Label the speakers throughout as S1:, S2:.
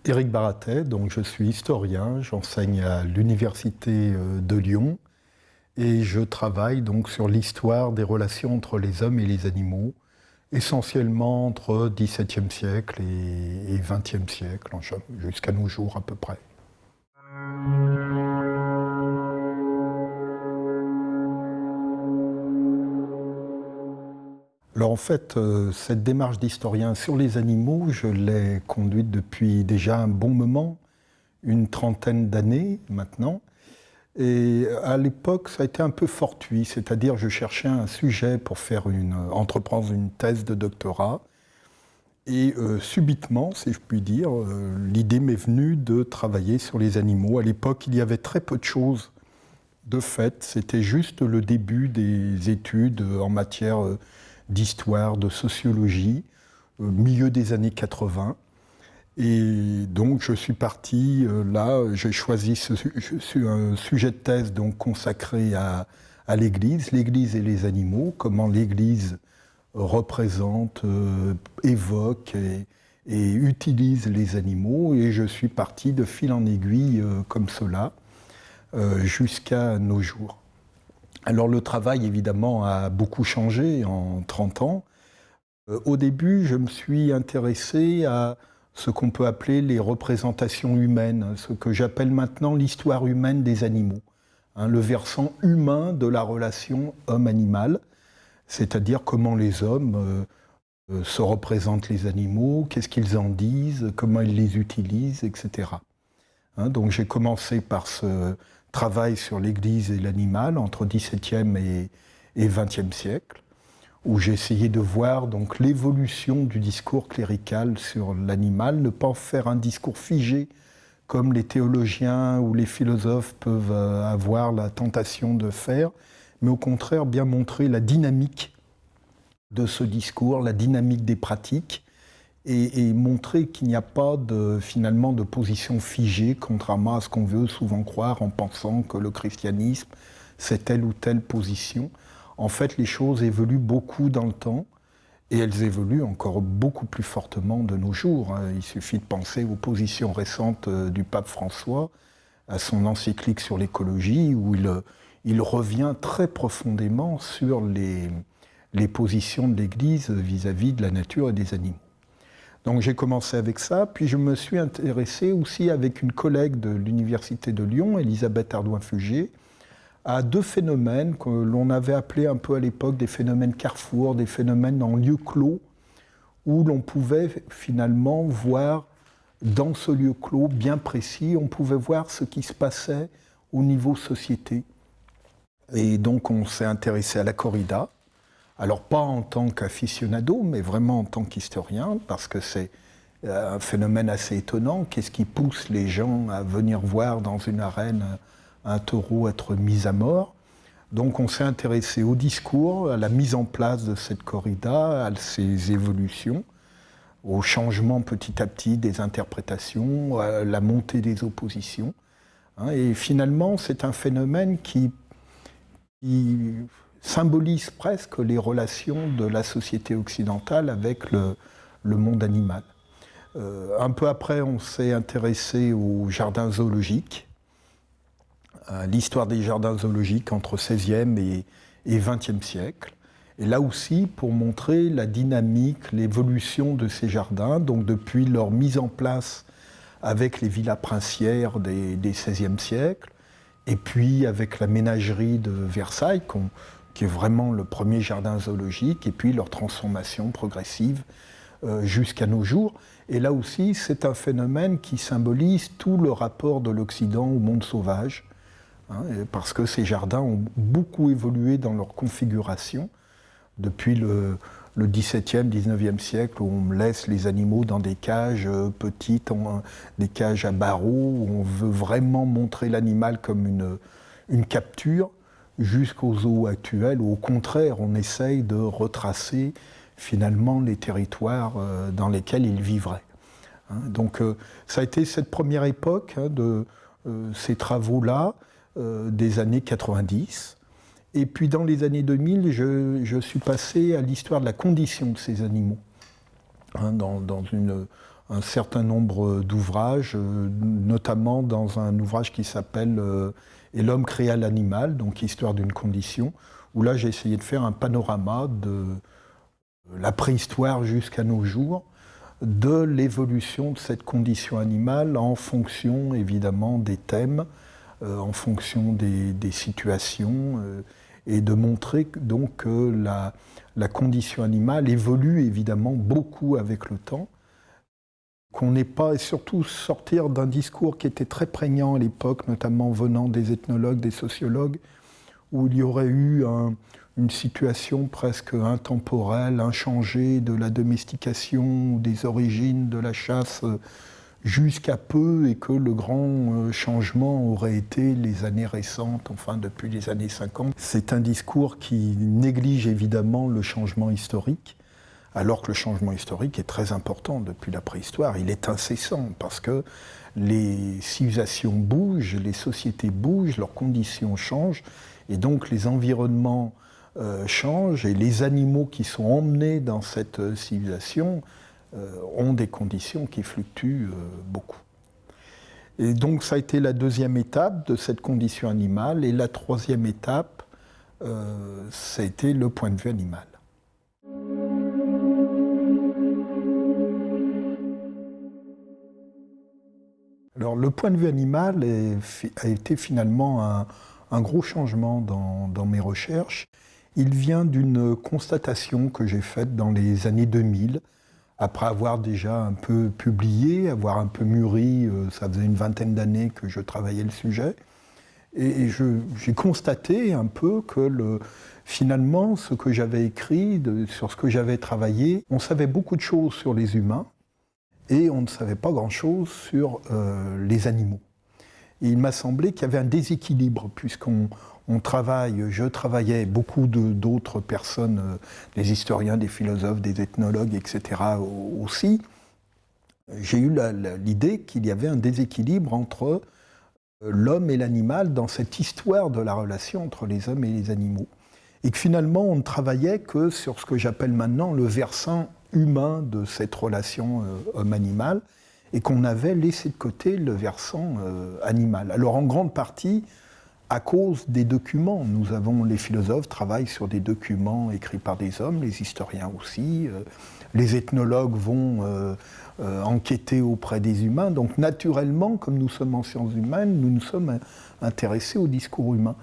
S1: Éric Baratet, donc je suis historien, j'enseigne à l'université de Lyon et je travaille donc sur l'histoire des relations entre les hommes et les animaux, essentiellement entre XVIIe siècle et XXe siècle, jusqu'à nos jours à peu près. Alors en fait, cette démarche d'historien sur les animaux, je l'ai conduite depuis déjà un bon moment, une trentaine d'années maintenant. Et à l'époque, ça a été un peu fortuit, c'est-à-dire je cherchais un sujet pour entreprendre une thèse de doctorat. Et subitement, si je puis dire, l'idée m'est venue de travailler sur les animaux. À l'époque, il y avait très peu de choses de fait. C'était juste le début des études en matière d'histoire, de sociologie, milieu des années 80. Et donc je suis parti là, j'ai choisi un sujet de thèse donc consacré à l'Église et les animaux, comment l'Église représente, évoque et utilise les animaux. Et je suis parti de fil en aiguille comme cela jusqu'à nos jours. Alors le travail évidemment a beaucoup changé en 30 ans. Au début, je me suis intéressé à ce qu'on peut appeler les représentations humaines, ce que j'appelle maintenant l'histoire humaine des animaux, le versant humain de la relation homme-animal, c'est-à-dire comment les hommes se représentent les animaux, qu'est-ce qu'ils en disent, comment ils les utilisent, etc. Donc j'ai commencé par ce travail sur l'Église et l'animal entre XVIIe et XXe siècle, où j'ai essayé de voir donc l'évolution du discours clérical sur l'animal, ne pas en faire un discours figé comme les théologiens ou les philosophes peuvent avoir la tentation de faire, mais au contraire bien montrer la dynamique de ce discours, la dynamique des pratiques, et montrer qu'il n'y a pas finalement de position figée, contrairement à ce qu'on veut souvent croire en pensant que le christianisme c'est telle ou telle position. En fait, les choses évoluent beaucoup dans le temps et elles évoluent encore beaucoup plus fortement de nos jours. Il suffit de penser aux positions récentes du pape François, à son encyclique sur l'écologie, où il revient très profondément sur les positions de l'Église vis-à-vis de la nature et des animaux. Donc j'ai commencé avec ça, puis je me suis intéressé aussi avec une collègue de l'Université de Lyon, Elisabeth Ardouin-Fugé, à deux phénomènes que l'on avait appelés un peu à l'époque des phénomènes carrefour, des phénomènes en lieu clos, où l'on pouvait finalement voir, dans ce lieu clos bien précis, on pouvait voir ce qui se passait au niveau société. Et donc on s'est intéressé à la corrida, alors pas en tant qu'aficionado, mais vraiment en tant qu'historien, parce que c'est un phénomène assez étonnant. Qu'est-ce qui pousse les gens à venir voir dans une arène un taureau être mis à mort? Donc on s'est intéressé au discours, à la mise en place de cette corrida, à ses évolutions, au changement petit à petit des interprétations, à la montée des oppositions. Et finalement, c'est un phénomène qui symbolise presque les relations de la société occidentale avec le monde animal. Un peu après, on s'est intéressé aux jardins zoologiques, à l'histoire des jardins zoologiques entre XVIe et XXe siècle. Et là aussi, pour montrer la dynamique, l'évolution de ces jardins, donc depuis leur mise en place avec les villas princières des XVIe siècle, et puis avec la ménagerie de Versailles, qui est vraiment le premier jardin zoologique, et puis leur transformation progressive jusqu'à nos jours. Et là aussi, c'est un phénomène qui symbolise tout le rapport de l'Occident au monde sauvage, parce que ces jardins ont beaucoup évolué dans leur configuration depuis le XVIIe, XIXe siècle, où on laisse les animaux dans des cages petites, des cages à barreaux, où on veut vraiment montrer l'animal comme une capture, jusqu'aux zoos actuels, où au contraire, on essaye de retracer finalement les territoires dans lesquels il vivrait. Donc ça a été cette première époque de ces travaux-là, des années 90. Et puis dans les années 2000, je suis passé à l'histoire de la condition de ces animaux, dans un certain nombre d'ouvrages, notamment dans un ouvrage qui s'appelle Et l'homme créa l'animal, donc Histoire d'une condition, où là j'ai essayé de faire un panorama de la préhistoire jusqu'à nos jours, de l'évolution de cette condition animale en fonction évidemment des thèmes, en fonction des situations, et de montrer donc que la condition animale évolue évidemment beaucoup avec le temps, qu'on n'est pas, et surtout sortir d'un discours qui était très prégnant à l'époque, notamment venant des ethnologues, des sociologues, où il y aurait eu une situation presque intemporelle, inchangée de la domestication ou des origines de la chasse jusqu'à peu, et que le grand changement aurait été les années récentes, enfin depuis les années 50. C'est un discours qui néglige évidemment le changement historique, alors que le changement historique est très important depuis la préhistoire. Il est incessant parce que les civilisations bougent, les sociétés bougent, leurs conditions changent, et donc les environnements changent, et les animaux qui sont emmenés dans cette civilisation ont des conditions qui fluctuent beaucoup. Et donc ça a été la deuxième étape de cette condition animale, et la troisième étape, ça a été le point de vue animal. Alors le point de vue animal a été finalement un gros changement dans mes recherches. Il vient d'une constatation que j'ai faite dans les années 2000, après avoir déjà un peu publié, avoir un peu mûri, ça faisait une vingtaine d'années que je travaillais le sujet, et j'ai constaté un peu que finalement, ce que j'avais écrit, sur ce que j'avais travaillé, on savait beaucoup de choses sur les humains, et on ne savait pas grand-chose sur les animaux. Et il m'a semblé qu'il y avait un déséquilibre, puisqu'on je travaillais, beaucoup d'autres personnes, des historiens, des philosophes, des ethnologues, etc. aussi. J'ai eu l'idée qu'il y avait un déséquilibre entre l'homme et l'animal dans cette histoire de la relation entre les hommes et les animaux. Et que finalement, on ne travaillait que sur ce que j'appelle maintenant le versant humain de cette relation homme-animal, et qu'on avait laissé de côté le versant animal. Alors en grande partie, à cause des documents. Les philosophes travaillent sur des documents écrits par des hommes, les historiens aussi, les ethnologues vont enquêter auprès des humains. Donc naturellement, comme nous sommes en sciences humaines, nous nous sommes intéressés au discours humain.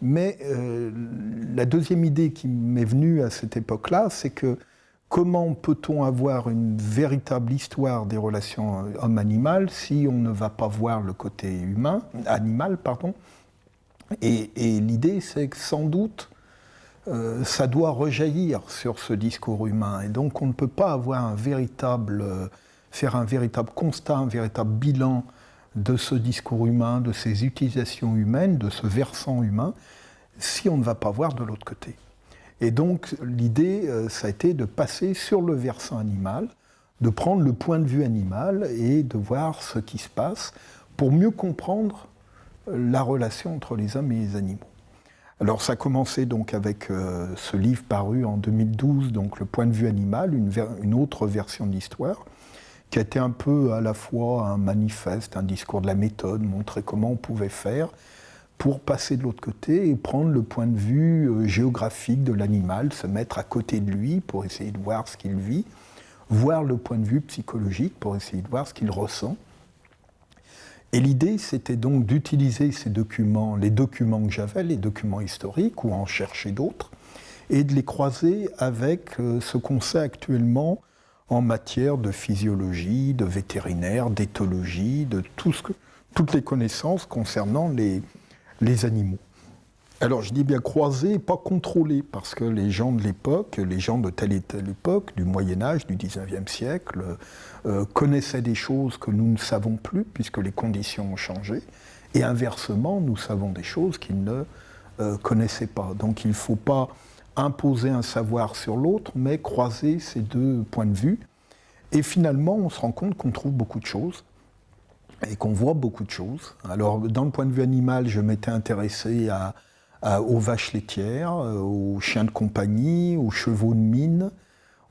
S1: Mais la deuxième idée qui m'est venue à cette époque-là, c'est que comment peut-on avoir une véritable histoire des relations homme-animal si on ne va pas voir le côté animal, pardon. Et l'idée, c'est que sans doute, ça doit rejaillir sur ce discours humain. Et donc, on ne peut pas avoir faire un véritable constat, un véritable bilan de ce discours humain, de ces utilisations humaines, de ce versant humain, si on ne va pas voir de l'autre côté. Et donc, l'idée, ça a été de passer sur le versant animal, de prendre le point de vue animal et de voir ce qui se passe pour mieux comprendre la relation entre les hommes et les animaux. Alors ça a commencé donc avec ce livre paru en 2012, donc Le point de vue animal, une autre version de l'histoire, qui a été un peu à la fois un manifeste, un discours de la méthode, montrer comment on pouvait faire pour passer de l'autre côté et prendre le point de vue géographique de l'animal, se mettre à côté de lui pour essayer de voir ce qu'il vit, voir le point de vue psychologique pour essayer de voir ce qu'il ressent. Et l'idée, c'était donc d'utiliser ces documents, les documents que j'avais, les documents historiques, ou en chercher d'autres, et de les croiser avec ce qu'on sait actuellement en matière de physiologie, de vétérinaire, d'éthologie, de toutes les connaissances concernant les animaux. Alors je dis bien croiser, pas contrôler, parce que les gens de l'époque, les gens de telle et telle époque, du Moyen-Âge, du XIXe siècle, connaissaient des choses que nous ne savons plus, puisque les conditions ont changé, et inversement, nous savons des choses qu'ils ne connaissaient pas. Donc il ne faut pas imposer un savoir sur l'autre, mais croiser ces deux points de vue, et finalement, on se rend compte qu'on trouve beaucoup de choses, et qu'on voit beaucoup de choses. Alors, dans le point de vue animal, je m'étais intéressé aux vaches laitières, aux chiens de compagnie, aux chevaux de mine,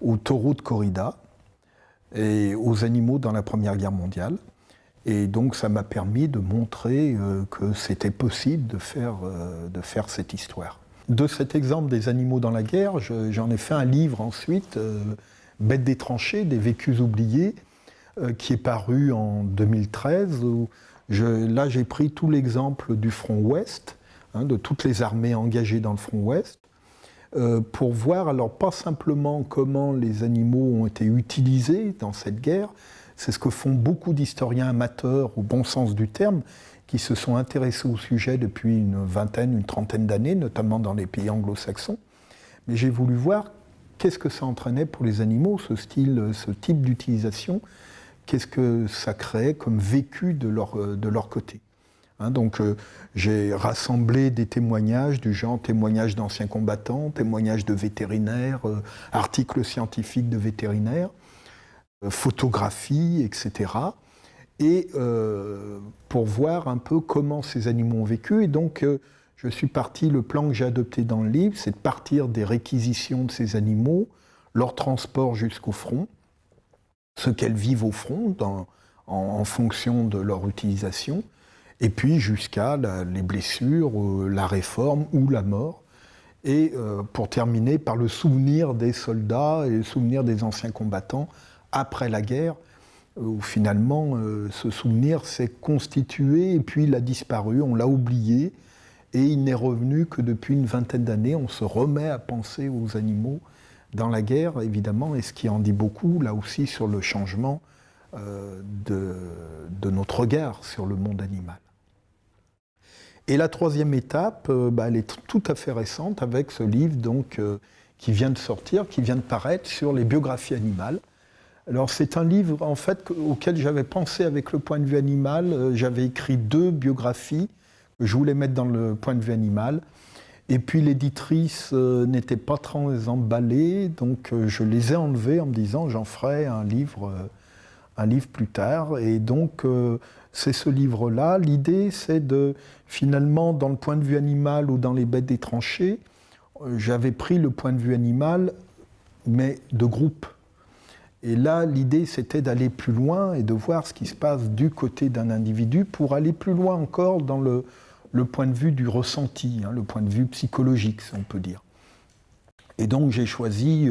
S1: aux taureaux de corrida. et aux animaux dans la Première Guerre mondiale. Et donc ça m'a permis de montrer que c'était possible de faire cette histoire. De cet exemple des animaux dans la guerre, j'en ai fait un livre ensuite, Bêtes des tranchées, des vécus oubliés, qui est paru en 2013. Où là, j'ai pris tout l'exemple du front ouest, de toutes les armées engagées dans le front ouest, pour voir, alors pas simplement comment les animaux ont été utilisés dans cette guerre, c'est ce que font beaucoup d'historiens amateurs, au bon sens du terme, qui se sont intéressés au sujet depuis une vingtaine, une trentaine d'années, notamment dans les pays anglo-saxons. Mais j'ai voulu voir qu'est-ce que ça entraînait pour les animaux, ce type d'utilisation, qu'est-ce que ça créait comme vécu de leur côté. Donc j'ai rassemblé des témoignages du genre témoignages d'anciens combattants, témoignages de vétérinaires, articles scientifiques de vétérinaires, photographies, etc. Et pour voir un peu comment ces animaux ont vécu. Et donc je suis parti, le plan que j'ai adopté dans le livre, c'est de partir des réquisitions de ces animaux, leur transport jusqu'au front, ce qu'elles vivent au front en fonction de leur utilisation, et puis jusqu'à les blessures, la réforme ou la mort, et pour terminer par le souvenir des soldats et le souvenir des anciens combattants après la guerre, où finalement ce souvenir s'est constitué et puis il a disparu, on l'a oublié, et il n'est revenu que depuis une vingtaine d'années. On se remet à penser aux animaux dans la guerre, évidemment, et ce qui en dit beaucoup, là aussi, sur le changement de notre regard sur le monde animal. Et la troisième étape, elle est tout à fait récente avec ce livre donc, qui vient de sortir, qui vient de paraître sur les biographies animales. Alors c'est un livre en fait auquel j'avais pensé avec le point de vue animal. J'avais écrit 2 biographies que je voulais mettre dans le point de vue animal. Et puis l'éditrice n'était pas très emballée, donc je les ai enlevées en me disant j'en ferai un livre plus tard. Et donc c'est ce livre-là. L'idée c'est de finalement dans le point de vue animal ou dans les bêtes des tranchées, j'avais pris le point de vue animal mais de groupe. Et là, l'idée, c'était d'aller plus loin et de voir ce qui se passe du côté d'un individu pour aller plus loin encore dans le point de vue du ressenti, le point de vue psychologique, si on peut dire. Et donc, j'ai choisi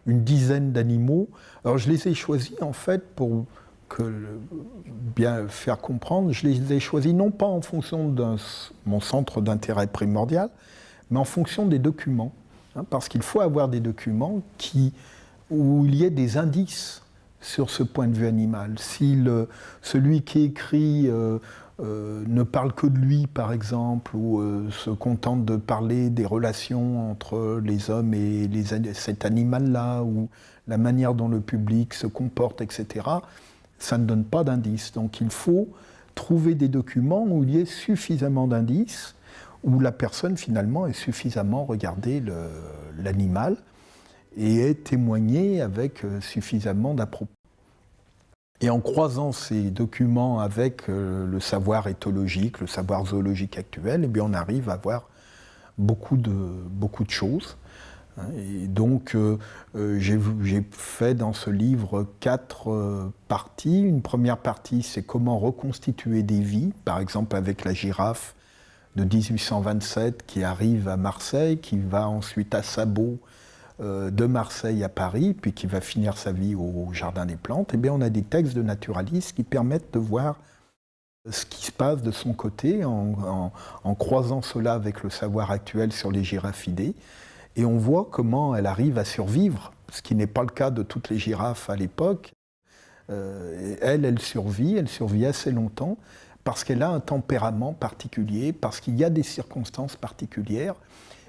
S1: une dizaine d'animaux. Alors, je les ai choisis, en fait, pour bien faire comprendre, je les ai choisis non pas en fonction de mon centre d'intérêt primordial, mais en fonction des documents. Parce qu'il faut avoir des documents où il y ait des indices sur ce point de vue animal. Si celui qui écrit ne parle que de lui, par exemple, ou se contente de parler des relations entre les hommes et cet animal-là, ou la manière dont le public se comporte, etc., ça ne donne pas d'indices. Donc il faut trouver des documents où il y ait suffisamment d'indices, où la personne, finalement, ait suffisamment regardé l'animal, et est témoigné avec suffisamment d'à-propos. Et en croisant ces documents avec le savoir éthologique, le savoir zoologique actuel, eh bien on arrive à voir beaucoup de choses. Et donc j'ai fait dans ce livre 4 parties. Une première partie, c'est comment reconstituer des vies, par exemple avec la girafe de 1827 qui arrive à Marseille, qui va ensuite à Sabot, de Marseille à Paris, puis qui va finir sa vie au Jardin des Plantes, eh bien on a des textes de naturalistes qui permettent de voir ce qui se passe de son côté en croisant cela avec le savoir actuel sur les girafidés. Et on voit comment elle arrive à survivre, ce qui n'est pas le cas de toutes les girafes à l'époque. Elle survit assez longtemps, parce qu'elle a un tempérament particulier, parce qu'il y a des circonstances particulières,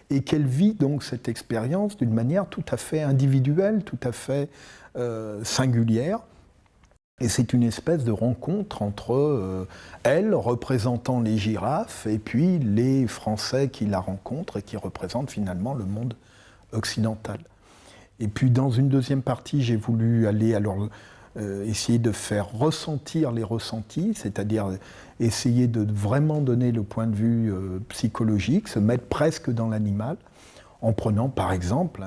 S1: et qu'elle vit donc cette expérience d'une manière tout à fait individuelle, tout à fait singulière. Et c'est une espèce de rencontre entre elle, représentant les girafes, et puis les Français qui la rencontrent et qui représentent finalement le monde occidental. Et puis dans une deuxième partie, j'ai voulu aller essayer de faire ressentir les ressentis, c'est-à-dire essayer de vraiment donner le point de vue psychologique, se mettre presque dans l'animal, en prenant par exemple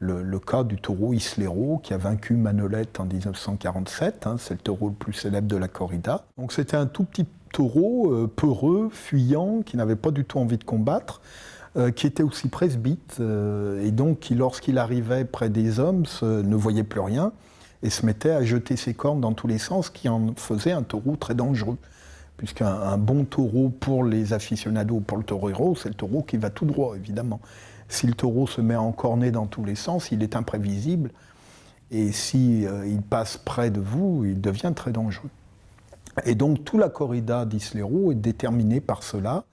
S1: le cas du taureau Islero qui a vaincu Manolete en 1947, hein, c'est le taureau le plus célèbre de la corrida. Donc c'était un tout petit taureau peureux, fuyant, qui n'avait pas du tout envie de combattre, qui était aussi presbyte, et donc qui, lorsqu'il arrivait près des hommes, ne voyait plus rien et se mettait à jeter ses cornes dans tous les sens, qui en faisait un taureau très dangereux. Puisqu'un bon taureau pour les aficionados, pour le torero, c'est le taureau qui va tout droit, évidemment. Si le taureau se met à encorner dans tous les sens, il est imprévisible. Et si il passe près de vous, il devient très dangereux. Et donc, toute la corrida d'Islero est déterminée par cela.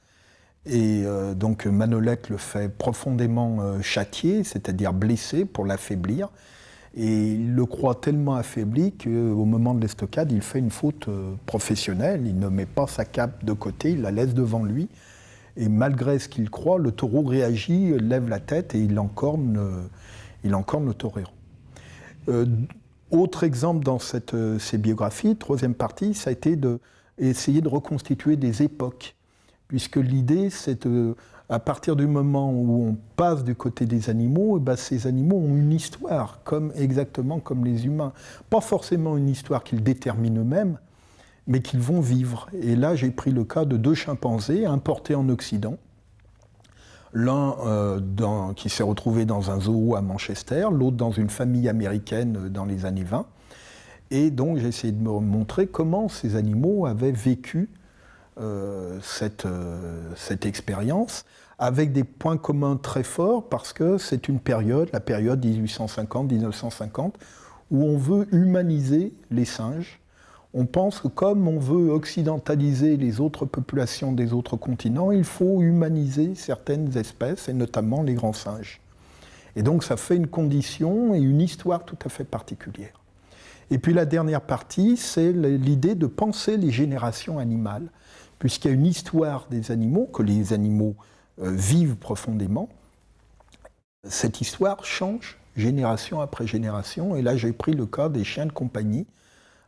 S1: Et donc, Manolete le fait profondément châtier, c'est-à-dire blesser pour l'affaiblir. Et il le croit tellement affaibli qu'au moment de l'estocade, il fait une faute professionnelle. Il ne met pas sa cape de côté, il la laisse devant lui. Et malgré ce qu'il croit, le taureau réagit, lève la tête et il encorne le torero. Autre exemple dans ces biographies, troisième partie, ça a été d'essayer de reconstituer des époques. Puisque l'idée, c'est à partir du moment où on passe du côté des animaux, ces animaux ont une histoire, exactement comme les humains. Pas forcément une histoire qu'ils déterminent eux-mêmes, mais qu'ils vont vivre. Et là, j'ai pris le cas de deux chimpanzés importés en Occident. L'un qui s'est retrouvé dans un zoo à Manchester, l'autre dans une famille américaine dans les années 20. Et donc, j'ai essayé de me montrer comment ces animaux avaient vécu cette expérience, avec des points communs très forts, parce que c'est une période, la période 1850-1950, où on veut humaniser les singes. On pense que comme on veut occidentaliser les autres populations des autres continents, il faut humaniser certaines espèces, et notamment les grands singes. Et donc ça fait une condition et une histoire tout à fait particulière. Et puis la dernière partie, c'est l'idée de penser les générations animales, puisqu'il y a une histoire des animaux, que les animaux vivent profondément. Cette histoire change génération après génération, et là j'ai pris le cas des chiens de compagnie,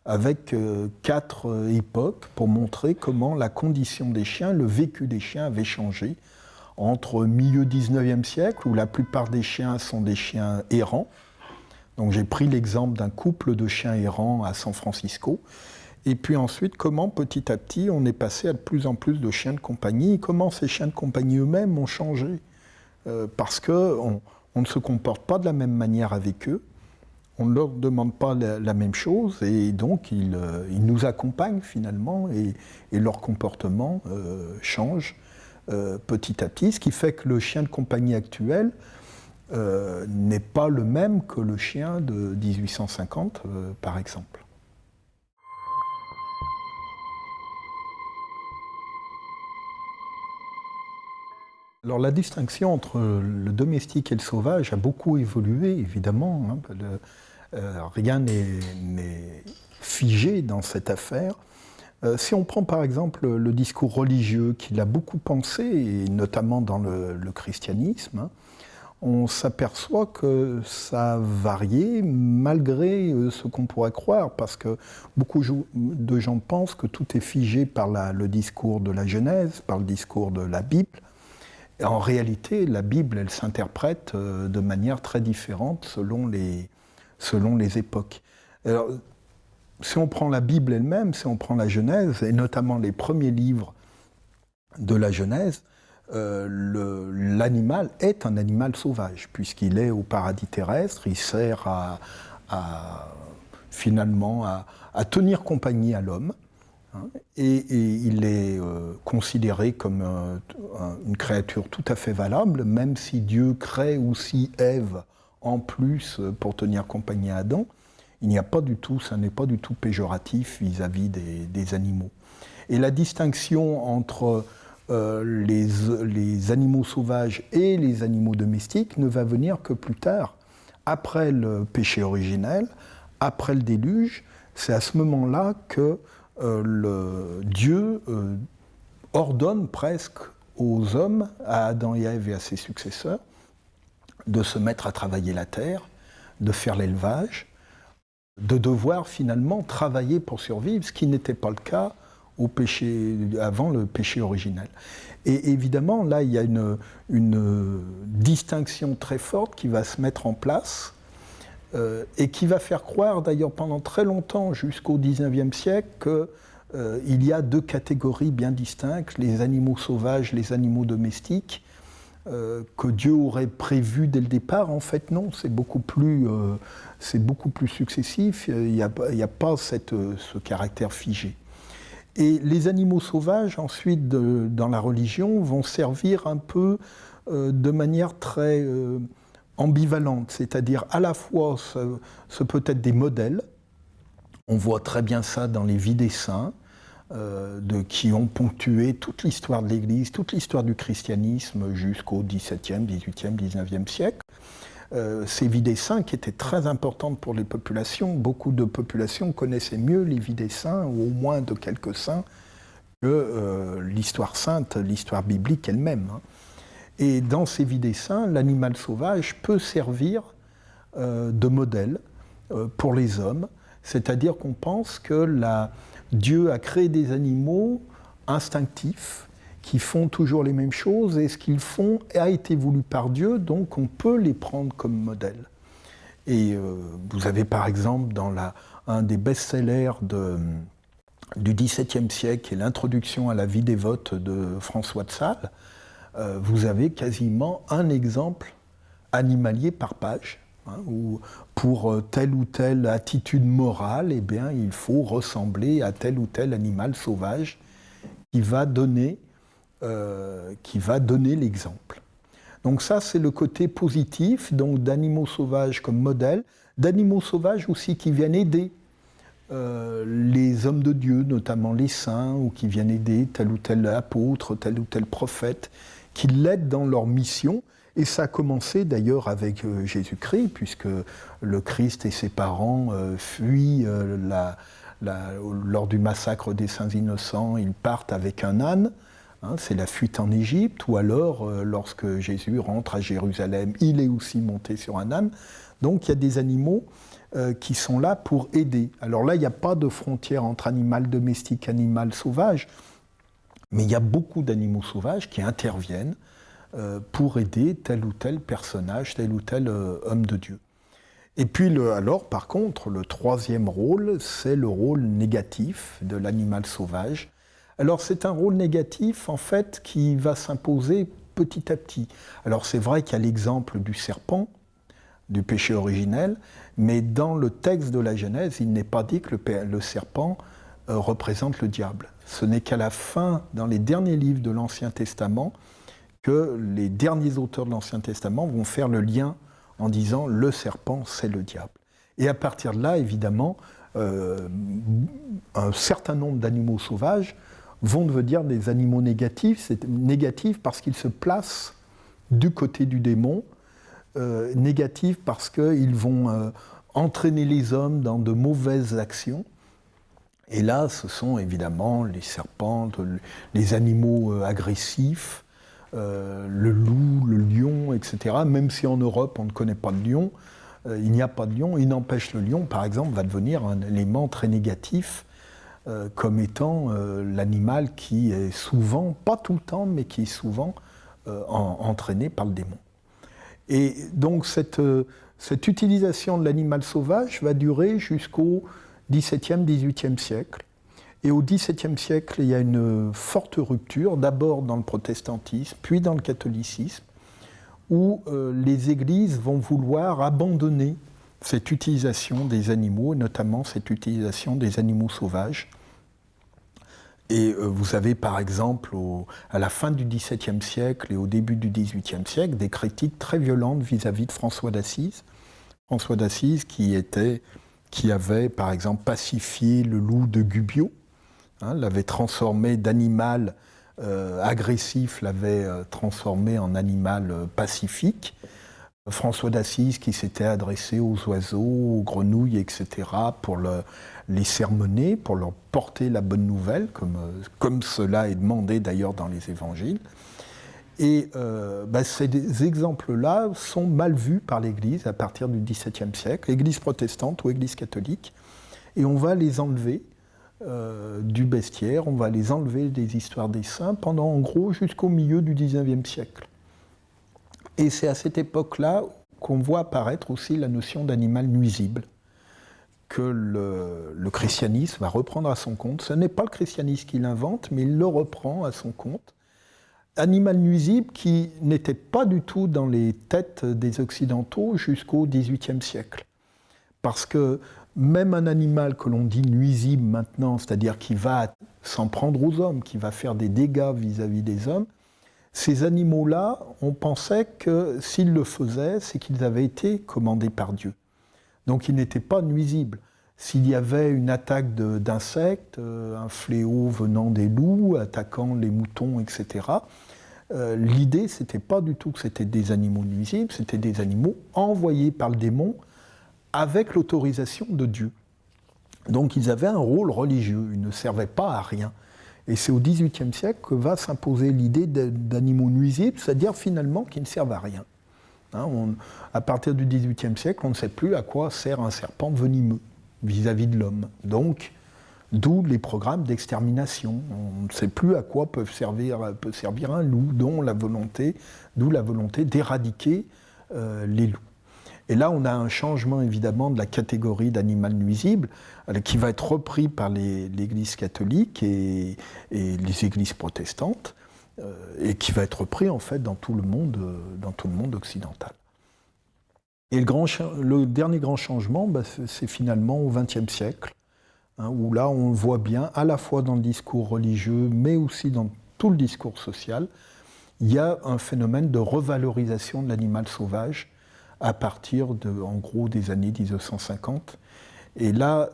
S1: avec 4 époques, pour montrer comment la condition des chiens, le vécu des chiens avait changé entre milieu 19e siècle, où la plupart des chiens sont des chiens errants. Donc j'ai pris l'exemple d'un couple de chiens errants à San Francisco. Et puis ensuite, comment petit à petit on est passé à de plus en plus de chiens de compagnie, et comment ces chiens de compagnie eux-mêmes ont changé. Parce qu'on ne se comporte pas de la même manière avec eux, on ne leur demande pas la même chose, et donc ils nous accompagnent finalement, et leur comportement change petit à petit, ce qui fait que le chien de compagnie actuel n'est pas le même que le chien de 1850, par exemple. Alors la distinction entre le domestique et le sauvage a beaucoup évolué, évidemment. Rien n'est figé dans cette affaire. Si on prend par exemple le discours religieux qu'il a beaucoup pensé, et notamment dans le christianisme, on s'aperçoit que ça a varié malgré ce qu'on pourrait croire, parce que beaucoup de gens pensent que tout est figé par le discours de la Genèse, par le discours de la Bible. Et en réalité, la Bible, elle s'interprète de manière très différente selon les époques. Alors, si on prend la Bible elle-même, si on prend la Genèse, et notamment les premiers livres de la Genèse, l'animal est un animal sauvage, puisqu'il est au paradis terrestre, il sert finalement à tenir compagnie à l'homme, hein, et il est considéré comme une créature tout à fait valable, même si Dieu crée aussi Ève en plus pour tenir compagnie à Adam. Il n'y a pas du tout, ça n'est pas du tout péjoratif vis-à-vis des animaux. Et la distinction entre les animaux sauvages et les animaux domestiques ne va venir que plus tard, après le péché originel, après le déluge. C'est à ce moment-là que Dieu ordonne presque aux hommes, à Adam et à Ève et à ses successeurs, de se mettre à travailler la terre, de faire l'élevage, de devoir finalement travailler pour survivre, ce qui n'était pas le cas avant le péché originel. Et évidemment, là, il y a une distinction très forte qui va se mettre en place et qui va faire croire, d'ailleurs, pendant très longtemps, jusqu'au XIXe siècle, qu'il y a deux catégories bien distinctes, les animaux sauvages, les animaux domestiques, que Dieu aurait prévu dès le départ. En fait, non, c'est beaucoup plus successif, il n'y a pas ce caractère figé. Et les animaux sauvages, ensuite, dans la religion, vont servir un peu de manière très ambivalente, c'est-à-dire à la fois, ce peut être des modèles, on voit très bien ça dans les vies des saints, qui ont ponctué toute l'histoire de l'Église, toute l'histoire du christianisme jusqu'au XVIIe, XVIIIe, XIXe siècle. Ces vies des saints qui étaient très importantes pour les populations. Beaucoup de populations connaissaient mieux les vies des saints, ou au moins de quelques saints, que l'histoire sainte, l'histoire biblique elle-même. Et dans ces vies des saints, l'animal sauvage peut servir de modèle pour les hommes, c'est-à-dire qu'on pense que Dieu a créé des animaux instinctifs, qui font toujours les mêmes choses, et ce qu'ils font a été voulu par Dieu, donc on peut les prendre comme modèle. Et vous avez par exemple dans un des best-sellers du XVIIe siècle, qui est l'introduction à la vie dévote de François de Sales, vous avez quasiment un exemple animalier par page, où pour telle ou telle attitude morale, eh bien, il faut ressembler à tel ou tel animal sauvage qui va donner l'exemple. Donc ça, c'est le côté positif, donc d'animaux sauvages comme modèle, d'animaux sauvages aussi qui viennent aider les hommes de Dieu, notamment les saints, ou qui viennent aider tel ou tel apôtre, tel ou tel prophète, qui l'aident dans leur mission. Et ça a commencé d'ailleurs avec Jésus-Christ, puisque le Christ et ses parents fuient lors du massacre des saints innocents, ils partent avec un âne. C'est la fuite en Égypte, ou alors, lorsque Jésus rentre à Jérusalem, il est aussi monté sur un âne. Donc il y a des animaux qui sont là pour aider. Alors là, il n'y a pas de frontière entre animal domestique et animal sauvage, mais il y a beaucoup d'animaux sauvages qui interviennent pour aider tel ou tel personnage, tel ou tel homme de Dieu. Et puis, alors, par contre, le troisième rôle, c'est le rôle négatif de l'animal sauvage. Alors c'est un rôle négatif, en fait, qui va s'imposer petit à petit. Alors c'est vrai qu'il y a l'exemple du serpent, du péché originel, mais dans le texte de la Genèse, il n'est pas dit que le serpent représente le diable. Ce n'est qu'à la fin, dans les derniers livres de l'Ancien Testament, que les derniers auteurs de l'Ancien Testament vont faire le lien en disant « le serpent, c'est le diable ». Et à partir de là, évidemment, un certain nombre d'animaux sauvages vont devenir des animaux négatifs. C'est négatif parce qu'ils se placent du côté du démon, négatif parce qu'ils vont entraîner les hommes dans de mauvaises actions. Et là, ce sont évidemment les serpents, les animaux agressifs, le loup, le lion, etc. Même si en Europe, on ne connaît pas de lion, il n'y a pas de lion. Il n'empêche, le lion, par exemple, va devenir un élément très négatif comme étant l'animal qui est souvent, pas tout le temps, mais qui est souvent entraîné par le démon. Et donc cette utilisation de l'animal sauvage va durer jusqu'au XVIIe, XVIIIe siècle. Et au XVIIe siècle, il y a une forte rupture, d'abord dans le protestantisme, puis dans le catholicisme, où les églises vont vouloir abandonner cette utilisation des animaux, et notamment cette utilisation des animaux sauvages. Et vous avez par exemple, à la fin du XVIIe siècle et au début du XVIIIe siècle, des critiques très violentes vis-à-vis de François d'Assise. François d'Assise qui avait par exemple pacifié le loup de Gubbio, l'avait transformé d'animal agressif, l'avait transformé en animal pacifique. François d'Assise qui s'était adressé aux oiseaux, aux grenouilles, etc., pour les sermonner, pour leur porter la bonne nouvelle, comme cela est demandé d'ailleurs dans les évangiles. Et ces exemples-là sont mal vus par l'Église à partir du XVIIe siècle, l'Église protestante ou l'Église catholique, et on va les enlever du bestiaire, on va les enlever des histoires des saints pendant en gros jusqu'au milieu du XIXe siècle. Et c'est à cette époque-là qu'on voit apparaître aussi la notion d'animal nuisible, que le christianisme va reprendre à son compte. Ce n'est pas le christianisme qui l'invente, mais il le reprend à son compte. Animal nuisible qui n'était pas du tout dans les têtes des Occidentaux jusqu'au XVIIIe siècle. Parce que même un animal que l'on dit nuisible maintenant, c'est-à-dire qui va s'en prendre aux hommes, qui va faire des dégâts vis-à-vis des hommes, ces animaux-là, on pensait que s'ils le faisaient, c'est qu'ils avaient été commandés par Dieu. Donc ils n'étaient pas nuisibles. S'il y avait une attaque d'insectes, un fléau venant des loups, attaquant les moutons, etc., l'idée, c'était pas du tout que c'était des animaux nuisibles, c'était des animaux envoyés par le démon avec l'autorisation de Dieu. Donc ils avaient un rôle religieux, ils ne servaient pas à rien. Et c'est au XVIIIe siècle que va s'imposer l'idée d'animaux nuisibles, c'est-à-dire finalement qui ne servent à rien. À partir du XVIIIe siècle, on ne sait plus à quoi sert un serpent venimeux vis-à-vis de l'homme. Donc, d'où les programmes d'extermination. On ne sait plus à quoi peut servir un loup, d'où la volonté d'éradiquer les loups. Et là, on a un changement évidemment de la catégorie d'animal nuisible qui va être repris par l'Église catholique et les églises protestantes et qui va être repris en fait dans tout le monde occidental. Et le dernier grand changement, c'est finalement au XXe siècle, où là on voit bien, à la fois dans le discours religieux, mais aussi dans tout le discours social, il y a un phénomène de revalorisation de l'animal sauvage à partir en gros des années 1950. Et là,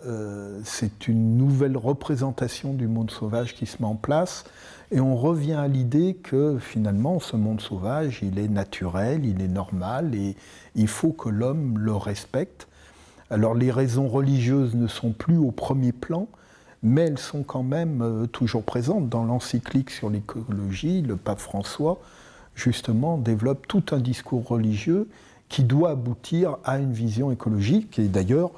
S1: c'est une nouvelle représentation du monde sauvage qui se met en place, et on revient à l'idée que finalement, ce monde sauvage, il est naturel, il est normal, et il faut que l'homme le respecte. Alors les raisons religieuses ne sont plus au premier plan, mais elles sont quand même toujours présentes. Dans l'encyclique sur l'écologie, le pape François, justement, développe tout un discours religieux qui doit aboutir à une vision écologique. Et d'ailleurs,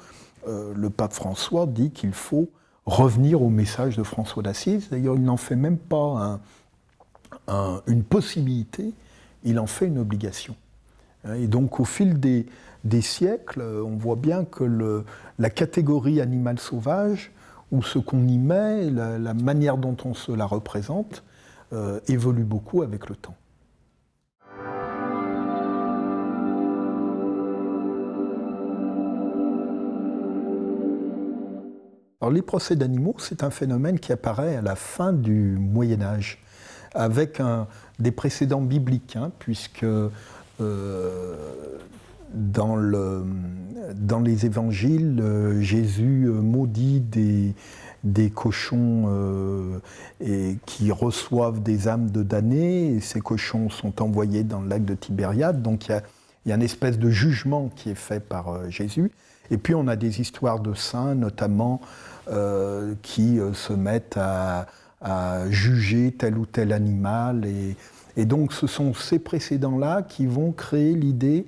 S1: le pape François dit qu'il faut revenir au message de François d'Assise. D'ailleurs, il n'en fait même pas une possibilité, il en fait une obligation. Et donc, au fil des siècles, on voit bien que la catégorie animal sauvage, ou ce qu'on y met, la manière dont on se la représente, évolue beaucoup avec le temps. Alors, les procès d'animaux, c'est un phénomène qui apparaît à la fin du Moyen-Âge, avec des précédents bibliques, puisque dans les évangiles, Jésus maudit des cochons qui reçoivent des âmes de damnés, et ces cochons sont envoyés dans le lac de Tibériade, donc il y a une espèce de jugement qui est fait par Jésus. Et puis on a des histoires de saints, notamment, qui se mettent à juger tel ou tel animal. Et donc ce sont ces précédents-là qui vont créer l'idée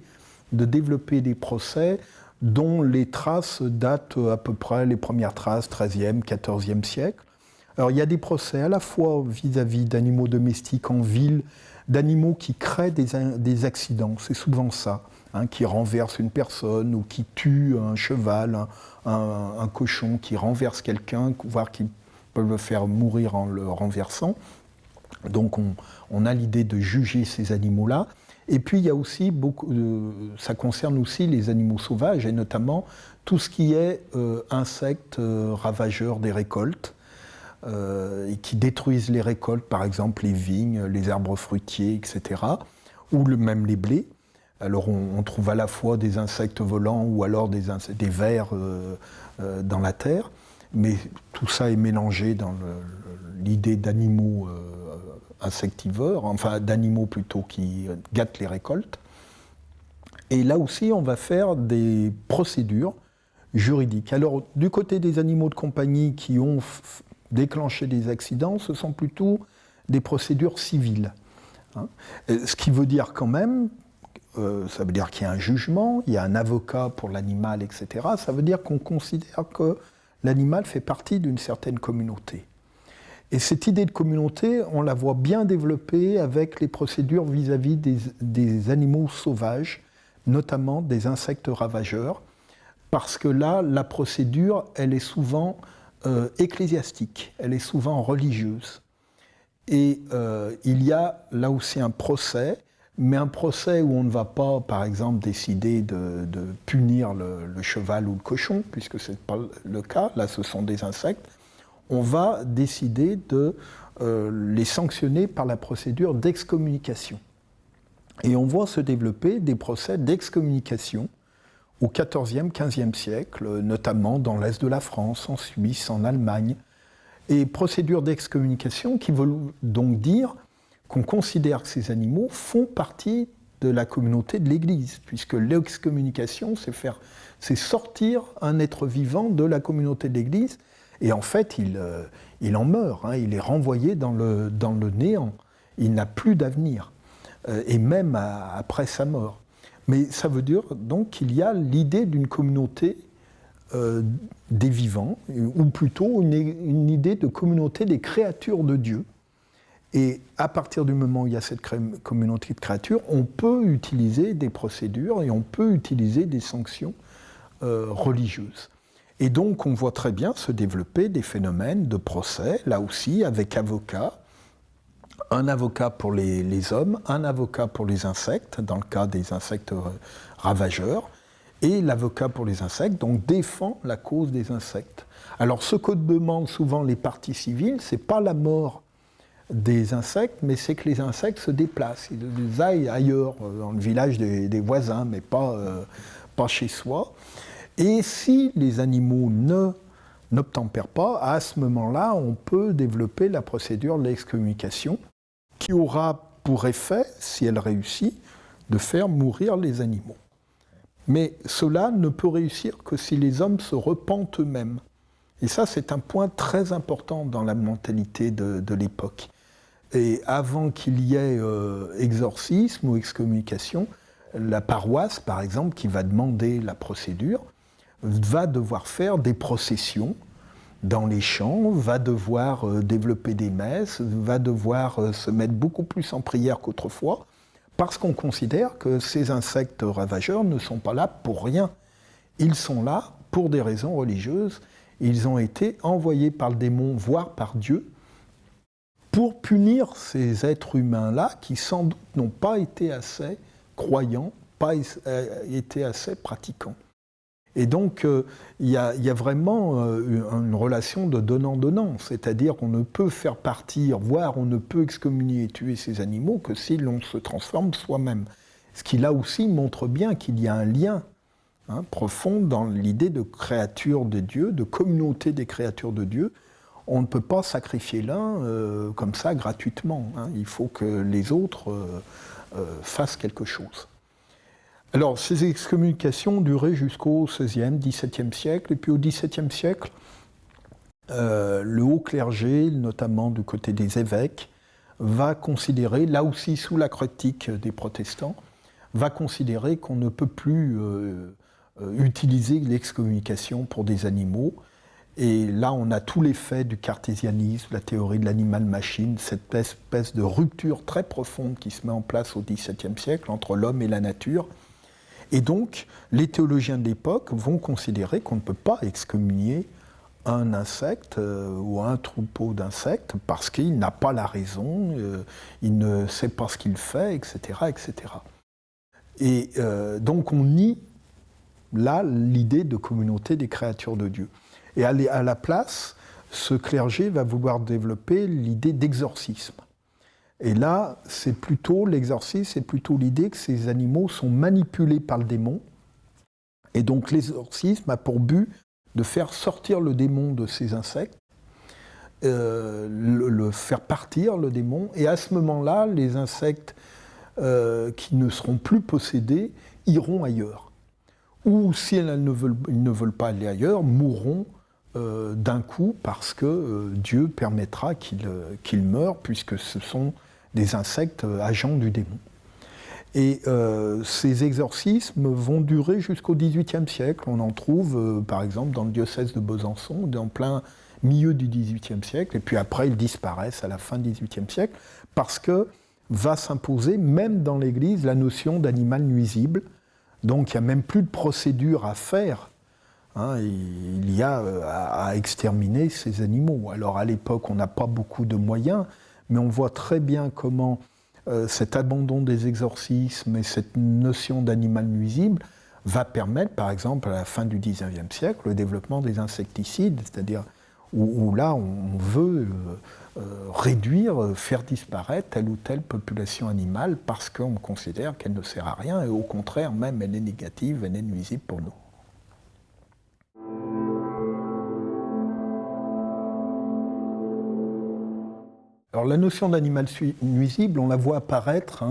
S1: de développer des procès dont les traces datent à peu près, les premières traces, 13e, 14e siècle. Alors il y a des procès à la fois vis-à-vis d'animaux domestiques en ville, d'animaux qui créent des accidents, c'est souvent ça. Qui renverse une personne ou qui tue un cheval, un cochon qui renverse quelqu'un, voire qui peut le faire mourir en le renversant. Donc on a l'idée de juger ces animaux-là. Et puis il y a aussi ça concerne aussi les animaux sauvages, et notamment tout ce qui est insectes ravageurs des récoltes, et qui détruisent les récoltes, par exemple les vignes, les arbres fruitiers, etc., ou même les blés. Alors on trouve à la fois des insectes volants ou alors des vers dans la terre, mais tout ça est mélangé dans l'idée d'animaux insectivores, enfin d'animaux plutôt qui gâtent les récoltes. Et là aussi, on va faire des procédures juridiques. Alors du côté des animaux de compagnie qui ont déclenché des accidents, ce sont plutôt des procédures civiles. Ce qui veut dire quand même... ça veut dire qu'il y a un jugement, il y a un avocat pour l'animal, etc. Ça veut dire qu'on considère que l'animal fait partie d'une certaine communauté. Et cette idée de communauté, on la voit bien développée avec les procédures vis-à-vis des animaux sauvages, notamment des insectes ravageurs, parce que là, la procédure, elle est souvent ecclésiastique, elle est souvent religieuse. Et il y a là aussi un procès, mais un procès où on ne va pas, par exemple, décider de punir le cheval ou le cochon, puisque ce n'est pas le cas, là ce sont des insectes. On va décider de les sanctionner par la procédure d'excommunication. Et on voit se développer des procès d'excommunication au XIVe, XVe siècle, notamment dans l'Est de la France, en Suisse, en Allemagne. Et procédures d'excommunication qui veulent donc dire qu'on considère que ces animaux font partie de la communauté de l'Église, puisque l'excommunication, c'est sortir un être vivant de la communauté de l'Église, et en fait, il en meurt, hein, il est renvoyé dans le néant, il n'a plus d'avenir, et même après sa mort. Mais ça veut dire donc qu'il y a l'idée d'une communauté des vivants, ou plutôt une idée de communauté des créatures de Dieu. Et à partir du moment où il y a cette communauté de créatures, on peut utiliser des procédures et on peut utiliser des sanctions religieuses. Et donc on voit très bien se développer des phénomènes de procès, là aussi avec avocats, un avocat pour les hommes, un avocat pour les insectes, dans le cas des insectes ravageurs, et l'avocat pour les insectes, donc défend la cause des insectes. Alors ce que demandent souvent les parties civiles, c'est pas la mort des insectes, mais c'est que les insectes se déplacent, ils aillent ailleurs, dans le village des voisins, mais pas chez soi. Et si les animaux n'obtempèrent pas, à ce moment-là, on peut développer la procédure de l'excommunication, qui aura pour effet, si elle réussit, de faire mourir les animaux. Mais cela ne peut réussir que si les hommes se repentent eux-mêmes. Et ça, c'est un point très important dans la mentalité de l'époque. Et avant qu'il y ait exorcisme ou excommunication, la paroisse, par exemple, qui va demander la procédure, va devoir faire des processions dans les champs, va devoir développer des messes, va devoir se mettre beaucoup plus en prière qu'autrefois, parce qu'on considère que ces insectes ravageurs ne sont pas là pour rien. Ils sont là pour des raisons religieuses. Ils ont été envoyés par le démon, voire par Dieu, pour punir ces êtres humains-là qui sans doute n'ont pas été assez croyants, pas été assez pratiquants. Et donc, il y a vraiment une relation de donnant-donnant, c'est-à-dire qu'on ne peut faire partir, voire on ne peut excommunier et tuer ces animaux que si l'on se transforme soi-même. Ce qui là aussi montre bien qu'il y a un lien profond dans l'idée de créature de Dieu, de communauté des créatures de Dieu. On ne peut pas sacrifier l'un comme ça gratuitement. Il faut que les autres fassent quelque chose. Alors, ces excommunications duraient jusqu'au XVIe, XVIIe siècle, et puis au XVIIe siècle, le haut clergé, notamment du côté des évêques, va considérer, là aussi sous la critique des protestants, va considérer qu'on ne peut plus utiliser l'excommunication pour des animaux. Et là, on a tout l'effet du cartésianisme, la théorie de l'animal-machine, cette espèce de rupture très profonde qui se met en place au XVIIe siècle entre l'homme et la nature. Et donc, les théologiens de l'époque vont considérer qu'on ne peut pas excommunier un insecte ou un troupeau d'insectes parce qu'il n'a pas la raison, il ne sait pas ce qu'il fait, etc., etc. Et donc, on nie là l'idée de communauté des créatures de Dieu. Et à la place, ce clergé va vouloir développer l'idée d'exorcisme. Et là, l'exorcisme, c'est plutôt l'idée que ces animaux sont manipulés par le démon. Et donc l'exorcisme a pour but de faire sortir le démon de ces insectes, le faire partir, le démon. Et à ce moment-là, les insectes qui ne seront plus possédés iront ailleurs. Ou si ils ne veulent pas aller ailleurs, mourront d'un coup parce que Dieu permettra qu'ils meurent, puisque ce sont des insectes agents du démon. Et ces exorcismes vont durer jusqu'au XVIIIe siècle. On en trouve, par exemple, dans le diocèse de Besançon, en plein milieu du XVIIIe siècle. Et puis après, ils disparaissent à la fin du XVIIIe siècle, parce que va s'imposer, même dans l'Église, la notion d'animal nuisible. Donc il n'y a même plus de procédure à faire. Il y a à exterminer ces animaux. Alors à l'époque, on n'a pas beaucoup de moyens, mais on voit très bien comment cet abandon des exorcismes et cette notion d'animal nuisible va permettre, par exemple, à la fin du XIXe siècle, le développement des insecticides, c'est-à-dire où là, on veut réduire, faire disparaître telle ou telle population animale parce qu'on considère qu'elle ne sert à rien et au contraire, même, elle est négative, elle est nuisible pour nous. Alors la notion d'animal nuisible, on la voit apparaître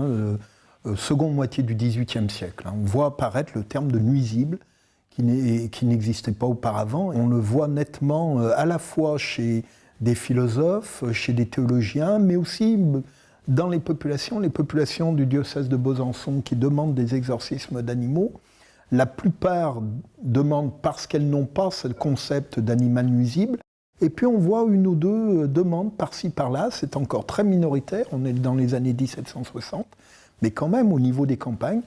S1: seconde moitié du XVIIIe siècle. On voit apparaître le terme de nuisible qui n'existait pas auparavant. On le voit nettement à la fois chez des philosophes, chez des théologiens, mais aussi dans les populations du diocèse de Besançon qui demandent des exorcismes d'animaux. La plupart demandent parce qu'elles n'ont pas ce concept d'animal nuisible. Et puis on voit une ou deux demandes par-ci par-là, c'est encore très minoritaire, on est dans les années 1760, mais quand même au niveau des campagnes,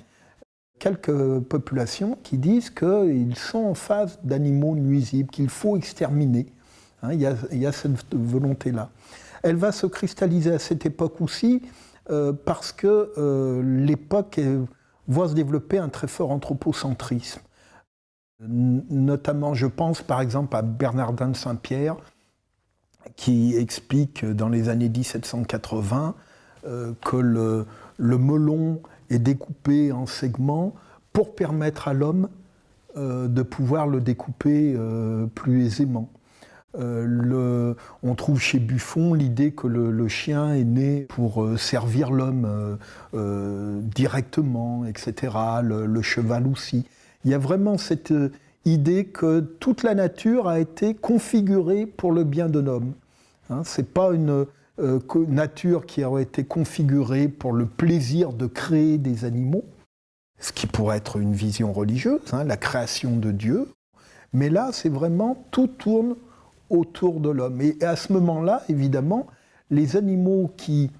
S1: quelques populations qui disent qu'ils sont en face d'animaux nuisibles, qu'il faut exterminer. Il y a cette volonté-là. Elle va se cristalliser à cette époque aussi parce que l'époque voit se développer un très fort anthropocentrisme. Notamment, je pense par exemple à Bernardin de Saint-Pierre, qui explique dans les années 1780 que le melon est découpé en segments pour permettre à l'homme de pouvoir le découper plus aisément. On trouve chez Buffon l'idée que le chien est né pour servir l'homme directement, etc. Le cheval aussi. Il y a vraiment cette idée que toute la nature a été configurée pour le bien de l'homme. Ce n'est pas une nature qui aurait été configurée pour le plaisir de créer des animaux, ce qui pourrait être une vision religieuse, la création de Dieu. Mais là, c'est vraiment, tout tourne autour de l'homme. Et à ce moment-là, évidemment, les animaux qui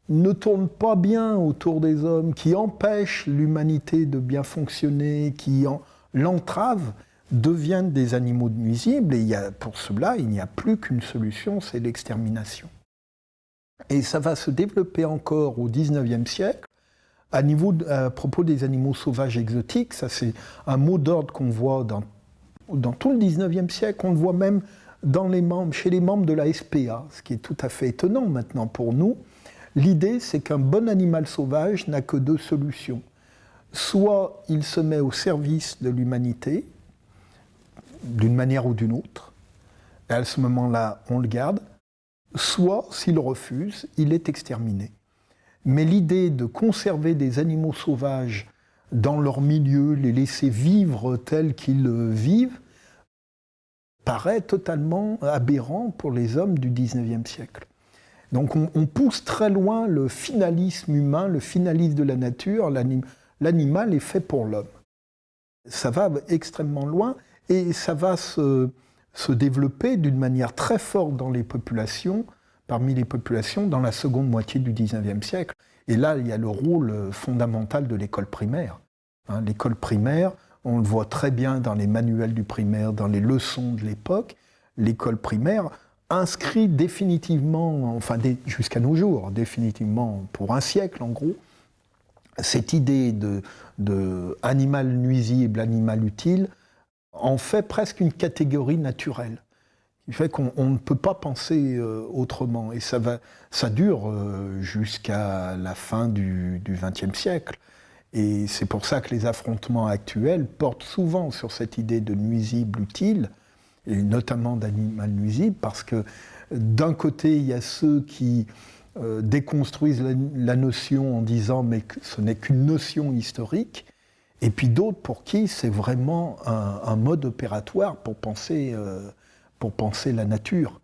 S1: ne tournent pas bien autour des hommes, qui empêchent l'humanité de bien fonctionner, qui l'entravent, deviennent des animaux nuisibles. Et pour cela, il n'y a plus qu'une solution, c'est l'extermination. Et ça va se développer encore au XIXe siècle, à propos des animaux sauvages exotiques. Ça, c'est un mot d'ordre qu'on voit dans tout le XIXe siècle. On le voit même chez les membres de la SPA, ce qui est tout à fait étonnant maintenant pour nous. L'idée, c'est qu'un bon animal sauvage n'a que deux solutions. Soit il se met au service de l'humanité, d'une manière ou d'une autre, et à ce moment-là, on le garde, soit, s'il refuse, il est exterminé. Mais l'idée de conserver des animaux sauvages dans leur milieu, les laisser vivre tels qu'ils vivent, paraît totalement aberrant pour les hommes du XIXe siècle. Donc on pousse très loin le finalisme humain, le finalisme de la nature. L'animal est fait pour l'homme. Ça va extrêmement loin et ça va se développer d'une manière très forte parmi les populations, dans la seconde moitié du XIXe siècle. Et là, il y a le rôle fondamental de l'école primaire. L'école primaire, on le voit très bien dans les manuels du primaire, dans les leçons de l'époque. L'école primaire inscrit définitivement, jusqu'à nos jours, définitivement pour un siècle en gros, cette idée de animal nuisible, animal utile, en fait presque une catégorie naturelle, qui fait qu'on ne peut pas penser autrement. Et ça dure jusqu'à la fin du XXe siècle. Et c'est pour ça que les affrontements actuels portent souvent sur cette idée de nuisible utile, et notamment d'animal nuisible, parce que d'un côté, il y a ceux qui déconstruisent la notion en disant mais ce n'est qu'une notion historique, et puis d'autres pour qui c'est vraiment un mode opératoire pour penser la nature,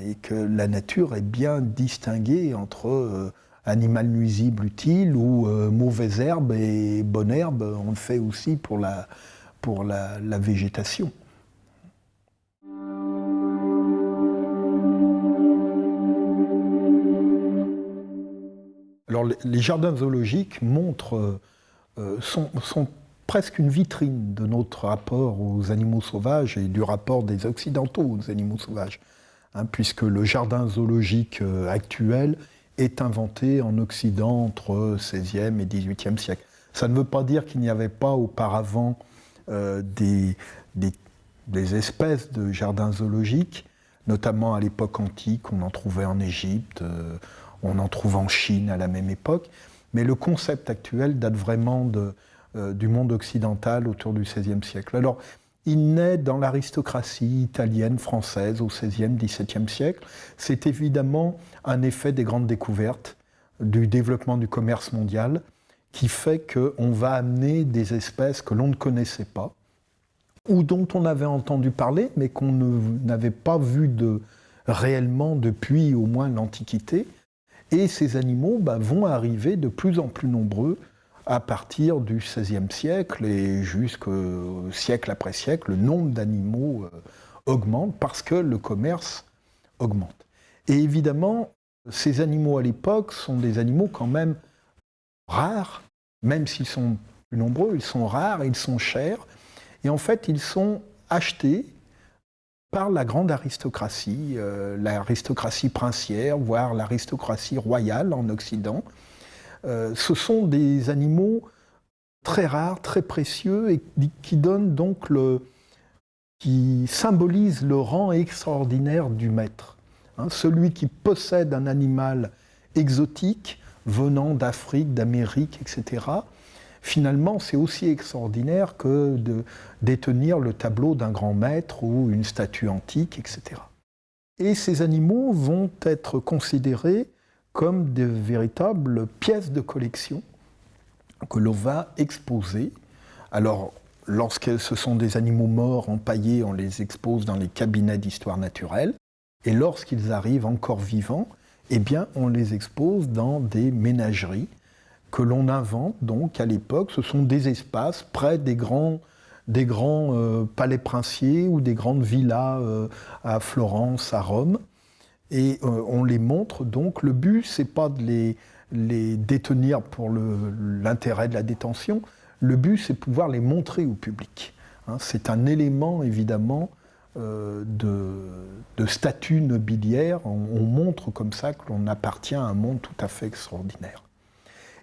S1: et que la nature est bien distinguée entre animal nuisible utile ou mauvaise herbe et bonne herbe, on le fait aussi pour la végétation. Alors les jardins zoologiques sont presque une vitrine de notre rapport aux animaux sauvages et du rapport des Occidentaux aux animaux sauvages, puisque le jardin zoologique actuel est inventé en Occident entre XVIe et XVIIIe siècle. Ça ne veut pas dire qu'il n'y avait pas auparavant des espèces de jardins zoologiques, notamment à l'époque antique, on en trouvait en Égypte, on en trouve en Chine à la même époque, mais le concept actuel date vraiment du monde occidental autour du XVIe siècle. Alors, il naît dans l'aristocratie italienne, française, au XVIe, XVIIe siècle. C'est évidemment un effet des grandes découvertes, du développement du commerce mondial, qui fait qu'on va amener des espèces que l'on ne connaissait pas, ou dont on avait entendu parler, mais qu'on n'avait pas vu réellement depuis au moins l'Antiquité. Et ces animaux vont arriver de plus en plus nombreux à partir du XVIe siècle et jusqu'au siècle après siècle. Le nombre d'animaux augmente parce que le commerce augmente. Et évidemment, ces animaux à l'époque sont des animaux quand même rares, même s'ils sont plus nombreux, ils sont rares, ils sont chers. Et en fait, ils sont achetés par la grande aristocratie, l'aristocratie princière, voire l'aristocratie royale en Occident. Ce sont des animaux très rares, très précieux, et qui donnent donc qui symbolisent le rang extraordinaire du maître. Celui qui possède un animal exotique, venant d'Afrique, d'Amérique, etc., finalement, c'est aussi extraordinaire que de détenir le tableau d'un grand maître ou une statue antique, etc. Et ces animaux vont être considérés comme de véritables pièces de collection que l'on va exposer. Alors, lorsque ce sont des animaux morts, empaillés, on les expose dans les cabinets d'histoire naturelle. Et lorsqu'ils arrivent encore vivants, eh bien, on les expose dans des ménageries que l'on invente donc à l'époque. Ce sont des espaces près des grands palais princiers ou des grandes villas à Florence, à Rome. Et on les montre donc. Le but, c'est pas de les détenir pour l'intérêt de la détention. Le but, c'est de pouvoir les montrer au public. C'est un élément, évidemment, de statut nobiliaire. On montre comme ça que l'on appartient à un monde tout à fait extraordinaire.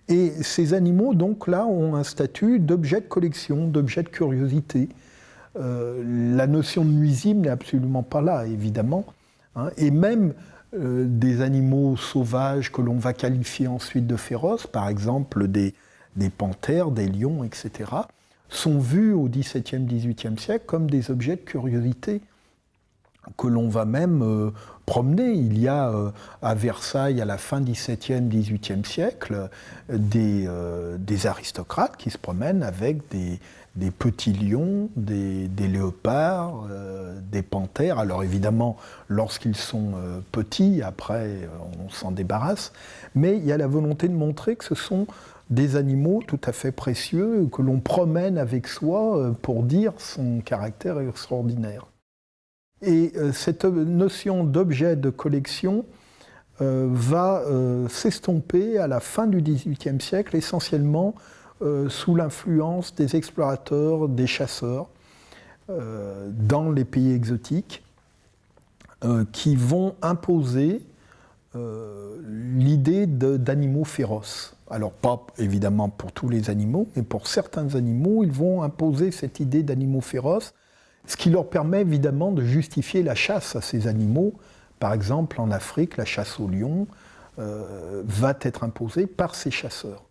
S1: Et ces animaux, donc là, ont un statut d'objet de collection, d'objet de curiosité. La notion de nuisible n'est absolument pas là, évidemment. Et même des animaux sauvages que l'on va qualifier ensuite de féroces, par exemple des panthères, des lions, etc., sont vus au XVIIe, XVIIIe siècle comme des objets de curiosité que l'on va même promener. Il y a à Versailles, à la fin XVIIe, XVIIIe siècle, des aristocrates qui se promènent avec des petits lions, des léopards, des panthères. Alors évidemment, lorsqu'ils sont petits, après on s'en débarrasse, mais il y a la volonté de montrer que ce sont des animaux tout à fait précieux que l'on promène avec soi pour dire son caractère extraordinaire. Et cette notion d'objet de collection va s'estomper à la fin du XVIIIe siècle, essentiellement sous l'influence des explorateurs, des chasseurs, dans les pays exotiques, qui vont imposer l'idée d'animaux féroces. Alors pas évidemment pour tous les animaux, mais pour certains animaux, ils vont imposer cette idée d'animaux féroces, ce qui leur permet évidemment de justifier la chasse à ces animaux. Par exemple, en Afrique, la chasse au lion va être imposée par ces chasseurs.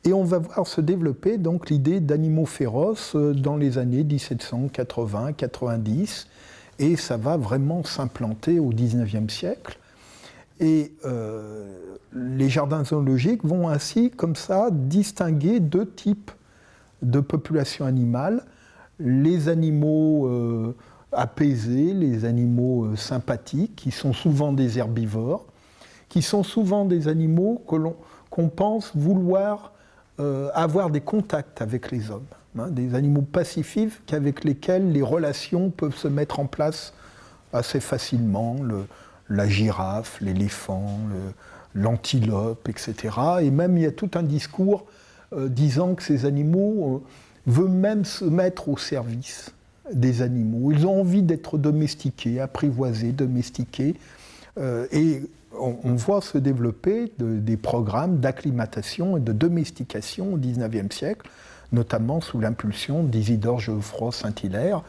S1: Et on va voir se développer donc l'idée d'animaux féroces dans les années 1780-90, et ça va vraiment s'implanter au XIXe siècle. Et les jardins zoologiques vont ainsi, comme ça, distinguer deux types de populations animales. Les animaux apaisés, les animaux sympathiques, qui sont souvent des herbivores, qui sont souvent des animaux qu'on pense vouloir avoir des contacts avec les hommes, hein, des animaux pacifistes avec lesquels les relations peuvent se mettre en place assez facilement, la girafe, l'éléphant, l'antilope, etc. Et même il y a tout un discours disant que ces animaux veulent même se mettre au service des animaux. Ils ont envie d'être domestiqués, apprivoisés, domestiqués. Et on voit se développer des programmes d'acclimatation et de domestication au XIXe siècle, notamment sous l'impulsion d'Isidore Geoffroy Saint-Hilaire,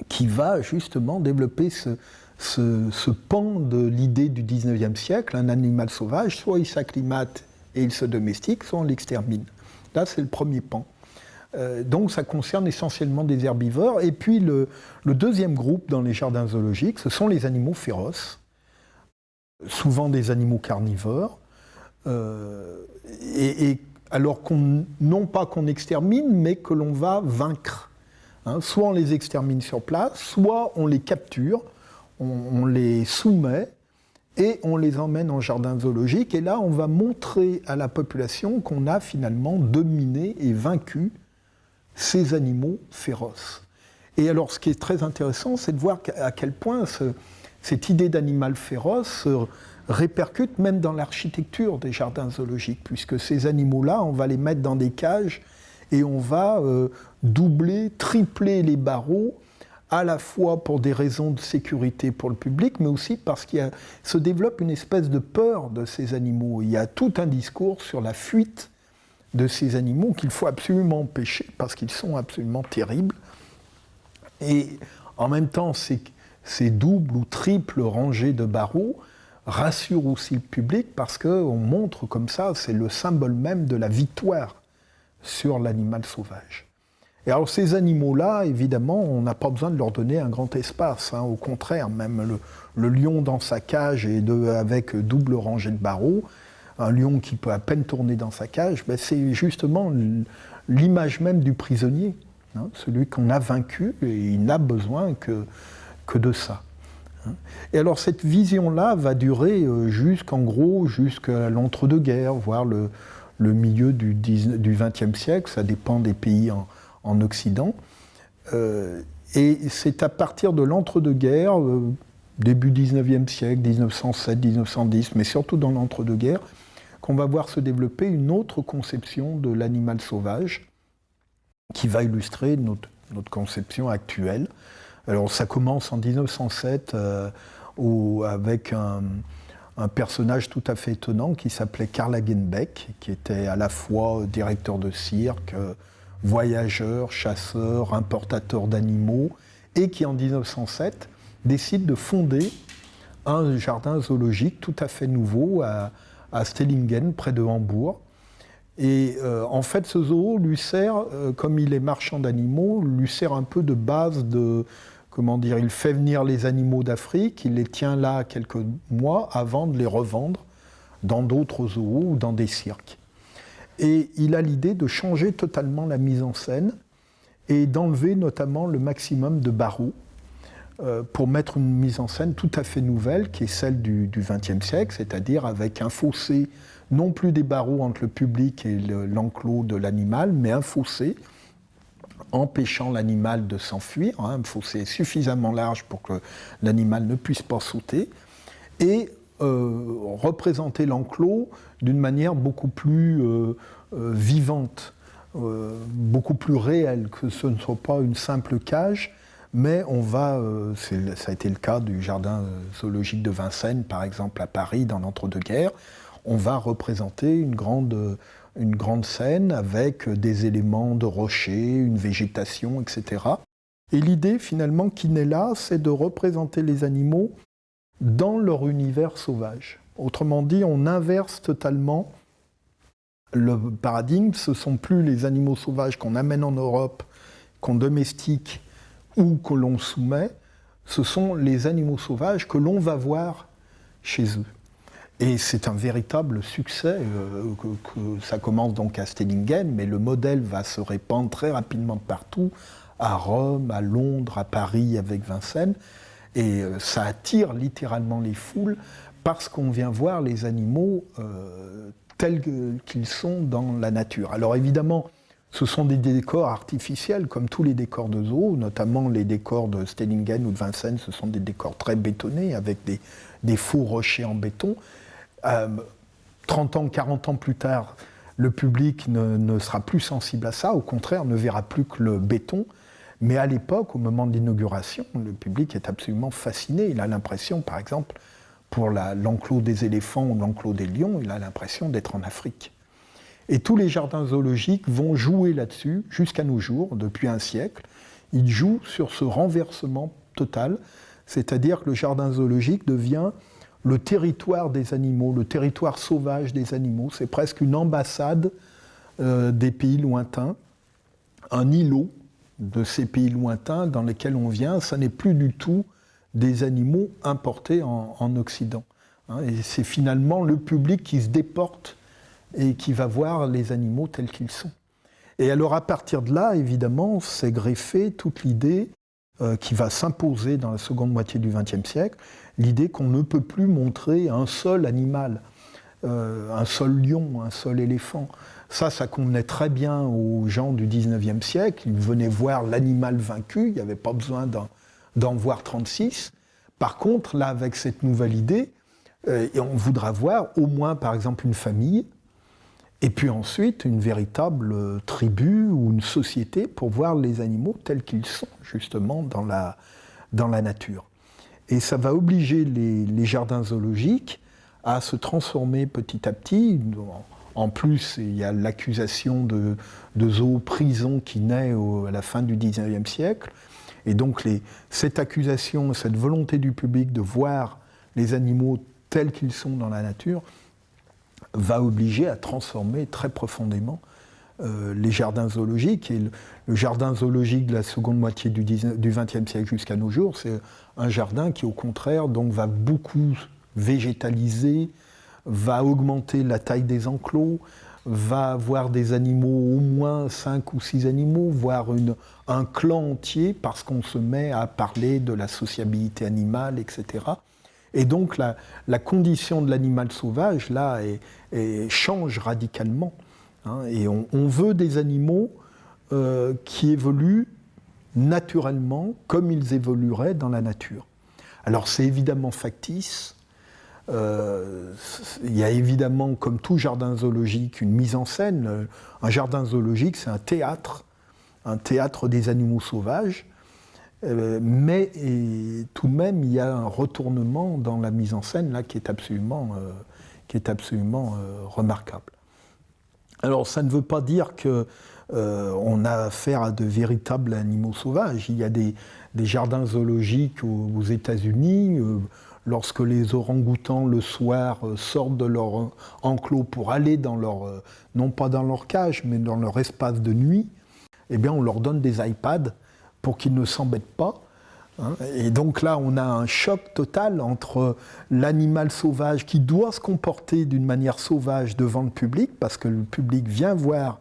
S1: qui va justement développer ce pan de l'idée du XIXe siècle. Un animal sauvage, soit il s'acclimate et il se domestique, soit on l'extermine. Là, c'est le premier pan. Donc ça concerne essentiellement des herbivores. Et puis le deuxième groupe dans les jardins zoologiques, ce sont les animaux féroces, souvent des animaux carnivores, et alors non pas qu'on extermine, mais que l'on va vaincre. Hein, soit on les extermine sur place, soit on les capture, on les soumet, et on les emmène en jardin zoologique. Et là, on va montrer à la population qu'on a finalement dominé et vaincu ces animaux féroces. Et alors, ce qui est très intéressant, c'est de voir à quel point cette idée d'animal féroce se répercute même dans l'architecture des jardins zoologiques, puisque ces animaux-là, on va les mettre dans des cages et on va doubler, tripler les barreaux, à la fois pour des raisons de sécurité pour le public, mais aussi parce qu'il se développe une espèce de peur de ces animaux. Il y a tout un discours sur la fuite de ces animaux qu'il faut absolument empêcher, parce qu'ils sont absolument terribles. Et en même temps, ces doubles ou triples rangées de barreaux rassurent aussi le public, parce qu'on montre comme ça, c'est le symbole même de la victoire sur l'animal sauvage. Et alors ces animaux-là, évidemment, on n'a pas besoin de leur donner un grand espace. Hein. Au contraire, même le lion dans sa cage et avec double rangée de barreaux, un lion qui peut à peine tourner dans sa cage, ben c'est justement l'image même du prisonnier, hein, celui qu'on a vaincu, et il n'a besoin que de ça. Hein. Et alors cette vision-là va durer jusqu'à l'entre-deux-guerres, voire le milieu du XXe siècle, ça dépend des pays en Occident. Et c'est à partir de l'entre-deux-guerres, début 19e siècle, 1907, 1910, mais surtout dans l'entre-deux-guerres, qu'on va voir se développer une autre conception de l'animal sauvage qui va illustrer notre conception actuelle. Alors ça commence en 1907 avec un personnage tout à fait étonnant qui s'appelait Karl Hagenbeck, qui était à la fois directeur de cirque, voyageur, chasseur, importateur d'animaux, et qui en 1907 décide de fonder un jardin zoologique tout à fait nouveau à Stellingen, près de Hambourg. Et en fait, ce zoo lui sert, comme il est marchand d'animaux, lui sert un peu de base de... Comment dire, il fait venir les animaux d'Afrique, il les tient là quelques mois avant de les revendre dans d'autres zoos ou dans des cirques. Et il a l'idée de changer totalement la mise en scène et d'enlever notamment le maximum de barreaux pour mettre une mise en scène tout à fait nouvelle qui est celle du XXe siècle, c'est-à-dire avec un fossé, non plus des barreaux entre le public et l'enclos de l'animal, mais un fossé empêchant l'animal de s'enfuir, hein, un fossé suffisamment large pour que l'animal ne puisse pas sauter, et représenter l'enclos d'une manière beaucoup plus vivante, beaucoup plus réelle, que ce ne soit pas une simple cage, mais on va, ça a été le cas du jardin zoologique de Vincennes, par exemple à Paris, dans l'entre-deux-guerres, on va représenter une grande scène avec des éléments de rochers, une végétation, etc. Et l'idée finalement qui naît là, c'est de représenter les animaux dans leur univers sauvage. Autrement dit, on inverse totalement le paradigme. Ce ne sont plus les animaux sauvages qu'on amène en Europe, qu'on domestique ou que l'on soumet. Ce sont les animaux sauvages que l'on va voir chez eux. Et c'est un véritable succès, que ça commence donc à Stellingen, mais le modèle va se répandre très rapidement partout, à Rome, à Londres, à Paris avec Vincennes, et ça attire littéralement les foules, parce qu'on vient voir les animaux tels qu'ils sont dans la nature. Alors évidemment, ce sont des décors artificiels, comme tous les décors de zoo, notamment les décors de Stellingen ou de Vincennes, ce sont des décors très bétonnés, avec des faux rochers en béton. 30 ans, 40 ans plus tard, le public ne sera plus sensible à ça, au contraire, ne verra plus que le béton. Mais à l'époque, au moment de l'inauguration, le public est absolument fasciné. Il a l'impression, par exemple, pour l'enclos des éléphants ou l'enclos des lions, il a l'impression d'être en Afrique. Et tous les jardins zoologiques vont jouer là-dessus jusqu'à nos jours, depuis un siècle. Ils jouent sur ce renversement total, c'est-à-dire que le jardin zoologique devient le territoire des animaux, le territoire sauvage des animaux. C'est presque une ambassade des pays lointains, un îlot de ces pays lointains dans lesquels on vient. Ça n'est plus du tout des animaux importés en Occident. Et c'est finalement le public qui se déporte et qui va voir les animaux tels qu'ils sont. Et alors à partir de là, évidemment, s'est greffée toute l'idée qui va s'imposer dans la seconde moitié du XXe siècle, l'idée qu'on ne peut plus montrer un seul animal, un seul lion, un seul éléphant. Ça convenait très bien aux gens du XIXe siècle. Ils venaient voir l'animal vaincu, il n'y avait pas besoin d'en voir 36. Par contre, là, avec cette nouvelle idée, on voudra voir au moins, par exemple, une famille, et puis ensuite une véritable tribu ou une société pour voir les animaux tels qu'ils sont, justement, dans la nature. Et ça va obliger les jardins zoologiques à se transformer petit à petit. En plus, il y a l'accusation de zoo-prison qui naît à la fin du XIXe siècle. Et donc cette accusation, cette volonté du public de voir les animaux tels qu'ils sont dans la nature va obliger à transformer très profondément les jardins zoologiques. Et le jardin zoologique de la seconde moitié du XXe siècle jusqu'à nos jours, c'est un jardin qui, au contraire, donc, va beaucoup végétaliser, va augmenter la taille des enclos, va avoir des animaux, au moins 5 ou 6 animaux, voire un clan entier, parce qu'on se met à parler de la sociabilité animale, etc. Et donc la condition de l'animal sauvage, là, change radicalement. Et on veut des animaux qui évoluent naturellement, comme ils évolueraient dans la nature. Alors c'est évidemment factice. Il y a évidemment, comme tout jardin zoologique, une mise en scène. Un jardin zoologique, c'est un théâtre des animaux sauvages. Mais tout de même, il y a un retournement dans la mise en scène là, qui est absolument remarquable. Alors, ça ne veut pas dire qu'on a affaire à de véritables animaux sauvages. Il y a des jardins zoologiques aux États-Unis. Lorsque les orang-outans, le soir, sortent de leur enclos pour aller dans non pas dans leur cage, mais dans leur espace de nuit, eh bien, on leur donne des iPads pour qu'ils ne s'embêtent pas. Et donc là, on a un choc total entre l'animal sauvage qui doit se comporter d'une manière sauvage devant le public, parce que le public vient voir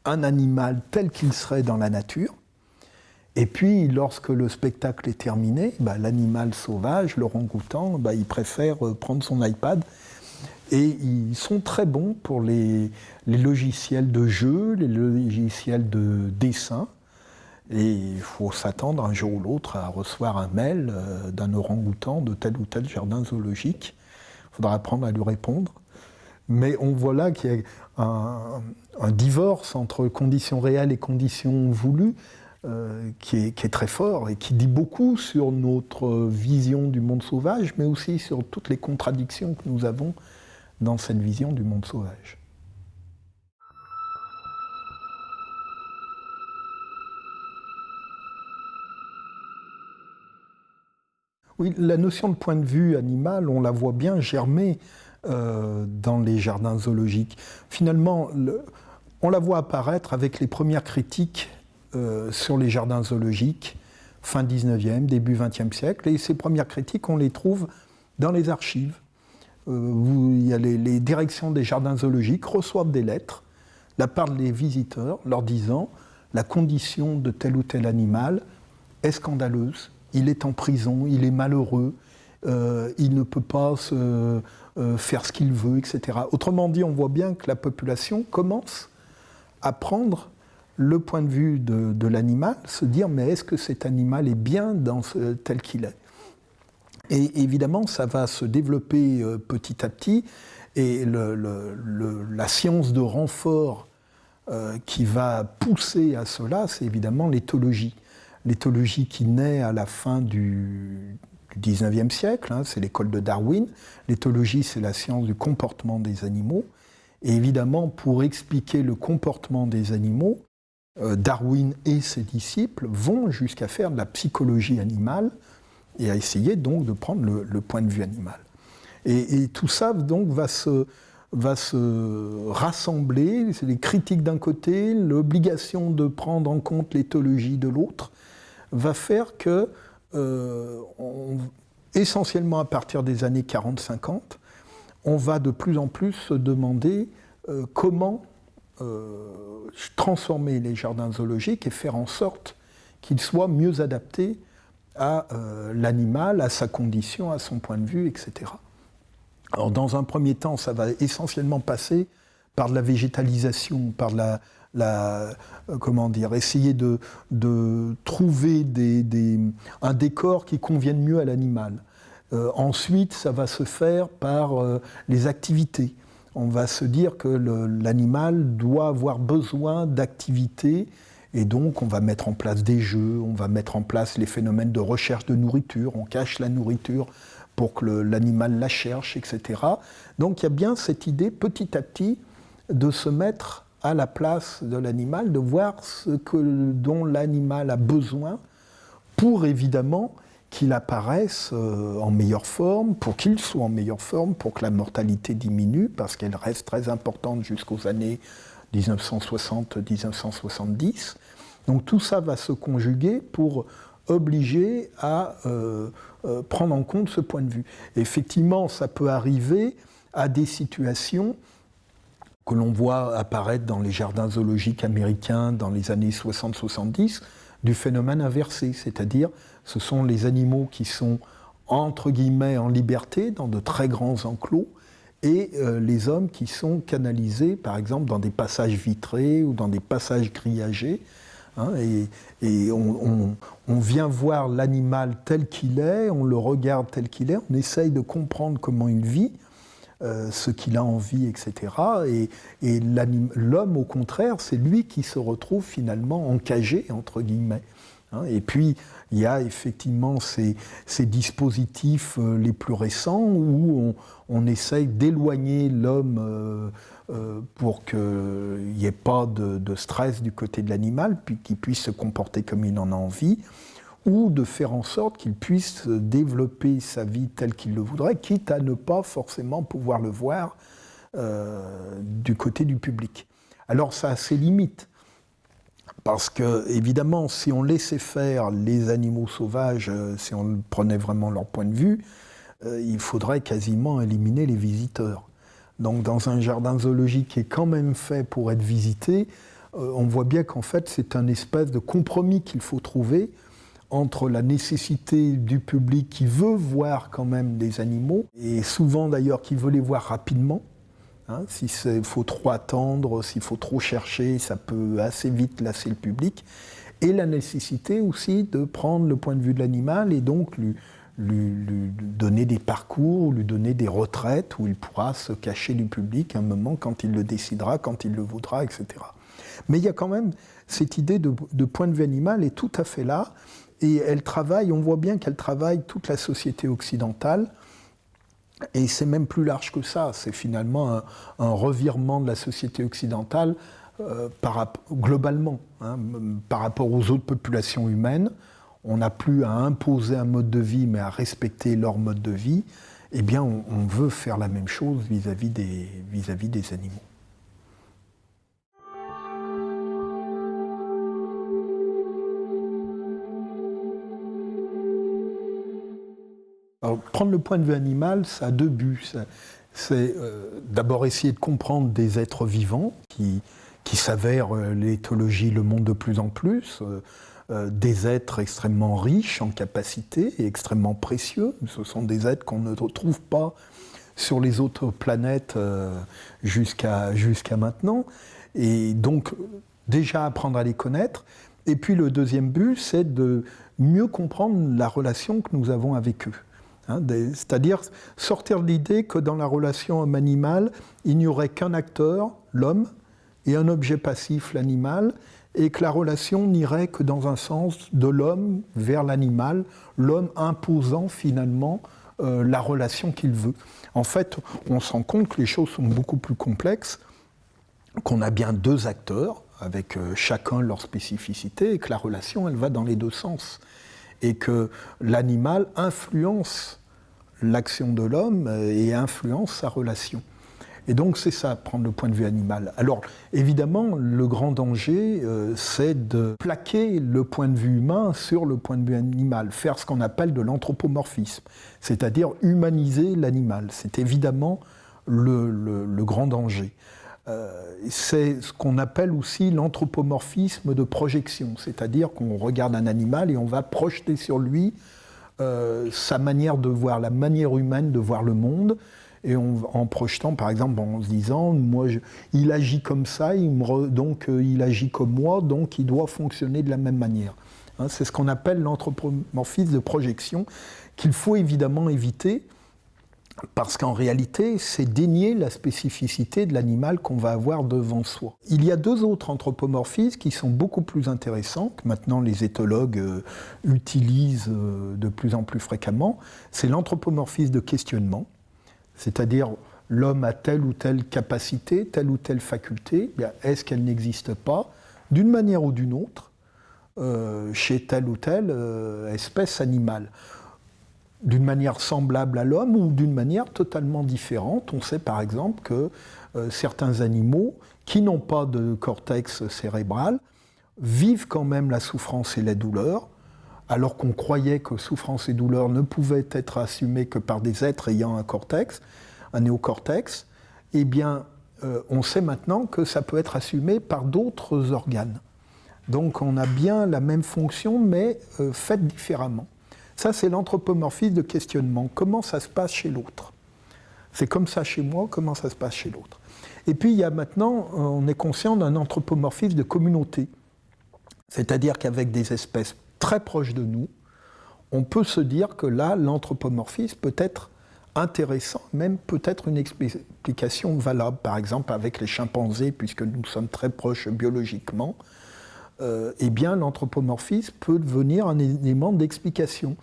S1: un animal tel qu'il serait dans la nature. Et puis, lorsque le spectacle est terminé, l'animal sauvage, l'orang-outan, il préfère prendre son iPad. Et ils sont très bons pour les logiciels de jeu, les logiciels de dessin. Et il faut s'attendre un jour ou l'autre à recevoir un mail d'un orang-outan de tel ou tel jardin zoologique. Il faudra apprendre à lui répondre. Mais on voit là qu'il y a un divorce entre conditions réelles et conditions voulues qui est très fort et qui dit beaucoup sur notre vision du monde sauvage, mais aussi sur toutes les contradictions que nous avons dans cette vision du monde sauvage. Oui, la notion de point de vue animal, on la voit bien germer dans les jardins zoologiques. Finalement, on la voit apparaître avec les premières critiques sur les jardins zoologiques, fin 19e, début 20e siècle. Et ces premières critiques, on les trouve dans les archives. Il y a les directions des jardins zoologiques reçoivent des lettres de la part des visiteurs leur disant « la condition de tel ou tel animal est scandaleuse ». Il est en prison, il est malheureux, il ne peut pas faire ce qu'il veut, etc. Autrement dit, on voit bien que la population commence à prendre le point de vue de l'animal, se dire mais est-ce que cet animal est bien tel qu'il est? Et évidemment, ça va se développer petit à petit, et la science de renfort qui va pousser à cela, c'est évidemment l'éthologie. L'éthologie qui naît à la fin du XIXe siècle, hein, c'est l'école de Darwin. L'éthologie, c'est la science du comportement des animaux. Et évidemment, pour expliquer le comportement des animaux, Darwin et ses disciples vont jusqu'à faire de la psychologie animale et à essayer donc de prendre le point de vue animal. Et tout ça donc va se rassembler, c'est les critiques d'un côté, l'obligation de prendre en compte l'éthologie de l'autre, va faire que, essentiellement à partir des années 40-50, on va de plus en plus se demander comment transformer les jardins zoologiques et faire en sorte qu'ils soient mieux adaptés à l'animal, à sa condition, à son point de vue, etc. Alors, dans un premier temps, ça va essentiellement passer par de la végétalisation, par essayer de trouver un décor qui convienne mieux à l'animal. Ensuite, ça va se faire par les activités. On va se dire que l'animal doit avoir besoin d'activités, et donc on va mettre en place des jeux, on va mettre en place les phénomènes de recherche de nourriture, on cache la nourriture pour que l'animal la cherche, etc. Donc il y a bien cette idée, petit à petit, de se mettre à la place de l'animal, de voir dont l'animal a besoin pour, évidemment, qu'il apparaisse en meilleure forme, pour qu'il soit en meilleure forme, pour que la mortalité diminue, parce qu'elle reste très importante jusqu'aux années 1960-1970. Donc tout ça va se conjuguer pour obliger à prendre en compte ce point de vue. Et effectivement, ça peut arriver à des situations que l'on voit apparaître dans les jardins zoologiques américains dans les années 60-70, du phénomène inversé, c'est-à-dire ce sont les animaux qui sont entre guillemets en liberté dans de très grands enclos, et les hommes qui sont canalisés, par exemple, dans des passages vitrés ou dans des passages grillagés. Hein, et on vient voir l'animal tel qu'il est, on le regarde tel qu'il est, on essaye de comprendre comment il vit, ce qu'il a envie, etc. Et l'homme, au contraire, c'est lui qui se retrouve finalement encagé, entre guillemets. Hein, et puis, il y a effectivement ces dispositifs les plus récents où on essaye d'éloigner l'homme pour qu'il n'y ait pas de stress du côté de l'animal, puis qu'il puisse se comporter comme il en a envie, ou de faire en sorte qu'il puisse développer sa vie telle qu'il le voudrait, quitte à ne pas forcément pouvoir le voir du côté du public. Alors ça a ses limites. Parce que, évidemment, si on laissait faire les animaux sauvages, si on prenait vraiment leur point de vue, il faudrait quasiment éliminer les visiteurs. Donc, dans un jardin zoologique qui est quand même fait pour être visité, on voit bien qu'en fait, c'est un espèce de compromis qu'il faut trouver entre la nécessité du public qui veut voir quand même des animaux, et souvent d'ailleurs qui veut les voir rapidement. Hein, s'il faut trop attendre, s'il faut trop chercher, ça peut assez vite lasser le public. Et la nécessité aussi de prendre le point de vue de l'animal et donc lui donner des parcours, lui donner des retraites où il pourra se cacher du public un moment quand il le décidera, quand il le voudra, etc. Mais il y a quand même cette idée de point de vue animal est tout à fait là. Et elle travaille, on voit bien qu'elle travaille toute la société occidentale. Et c'est même plus large que ça, c'est finalement un revirement de la société occidentale globalement, hein, par rapport aux autres populations humaines. On n'a plus à imposer un mode de vie, mais à respecter leur mode de vie. Eh bien, on veut faire la même chose vis-à-vis des animaux. Alors, prendre le point de vue animal, ça a deux buts. C'est d'abord essayer de comprendre des êtres vivants qui s'avèrent, l'éthologie le montre de plus en plus. des êtres extrêmement riches en capacités et extrêmement précieux. Ce sont des êtres qu'on ne retrouve pas sur les autres planètes jusqu'à maintenant. Et donc, déjà apprendre à les connaître. Et puis le deuxième but, c'est de mieux comprendre la relation que nous avons avec eux. C'est-à-dire sortir de l'idée que dans la relation homme-animal, il n'y aurait qu'un acteur, l'homme, et un objet passif, l'animal, et que la relation n'irait que dans un sens de l'homme vers l'animal, l'homme imposant finalement la relation qu'il veut. En fait, on se rend compte que les choses sont beaucoup plus complexes, qu'on a bien deux acteurs, avec chacun leur spécificité, et que la relation, elle va dans les deux sens. Et que l'animal influence l'action de l'homme et influence sa relation. Et donc c'est ça, prendre le point de vue animal. Alors évidemment, le grand danger, c'est de plaquer le point de vue humain sur le point de vue animal, faire ce qu'on appelle de l'anthropomorphisme, c'est-à-dire humaniser l'animal. C'est évidemment le grand danger. C'est ce qu'on appelle aussi l'anthropomorphisme de projection, c'est-à-dire qu'on regarde un animal et on va projeter sur lui sa manière de voir, la manière humaine de voir le monde, et en projetant, par exemple, en se disant, il agit comme ça, donc il agit comme moi, donc il doit fonctionner de la même manière. C'est ce qu'on appelle l'anthropomorphisme de projection, qu'il faut évidemment éviter, parce qu'en réalité, c'est dénier la spécificité de l'animal qu'on va avoir devant soi. Il y a deux autres anthropomorphismes qui sont beaucoup plus intéressants, que maintenant les éthologues utilisent de plus en plus fréquemment. C'est l'anthropomorphisme de questionnement, c'est-à-dire l'homme a telle ou telle capacité, telle ou telle faculté, est-ce qu'elle n'existe pas, d'une manière ou d'une autre, chez telle ou telle espèce animale, d'une manière semblable à l'homme ou d'une manière totalement différente. On sait par exemple que certains animaux qui n'ont pas de cortex cérébral vivent quand même la souffrance et la douleur, alors qu'on croyait que souffrance et douleur ne pouvaient être assumées que par des êtres ayant un cortex, un néocortex. Eh bien, on sait maintenant que ça peut être assumé par d'autres organes. Donc on a bien la même fonction, mais faite différemment. Ça, c'est l'anthropomorphisme de questionnement. Comment ça se passe chez l'autre? C'est comme ça chez moi, comment ça se passe chez l'autre? Et puis, il y a maintenant, on est conscient d'un anthropomorphisme de communauté. C'est-à-dire qu'avec des espèces très proches de nous, on peut se dire que là, l'anthropomorphisme peut être intéressant, même peut-être une explication valable. Par exemple, avec les chimpanzés, puisque nous sommes très proches biologiquement, eh bien, l'anthropomorphisme peut devenir un élément d'explication.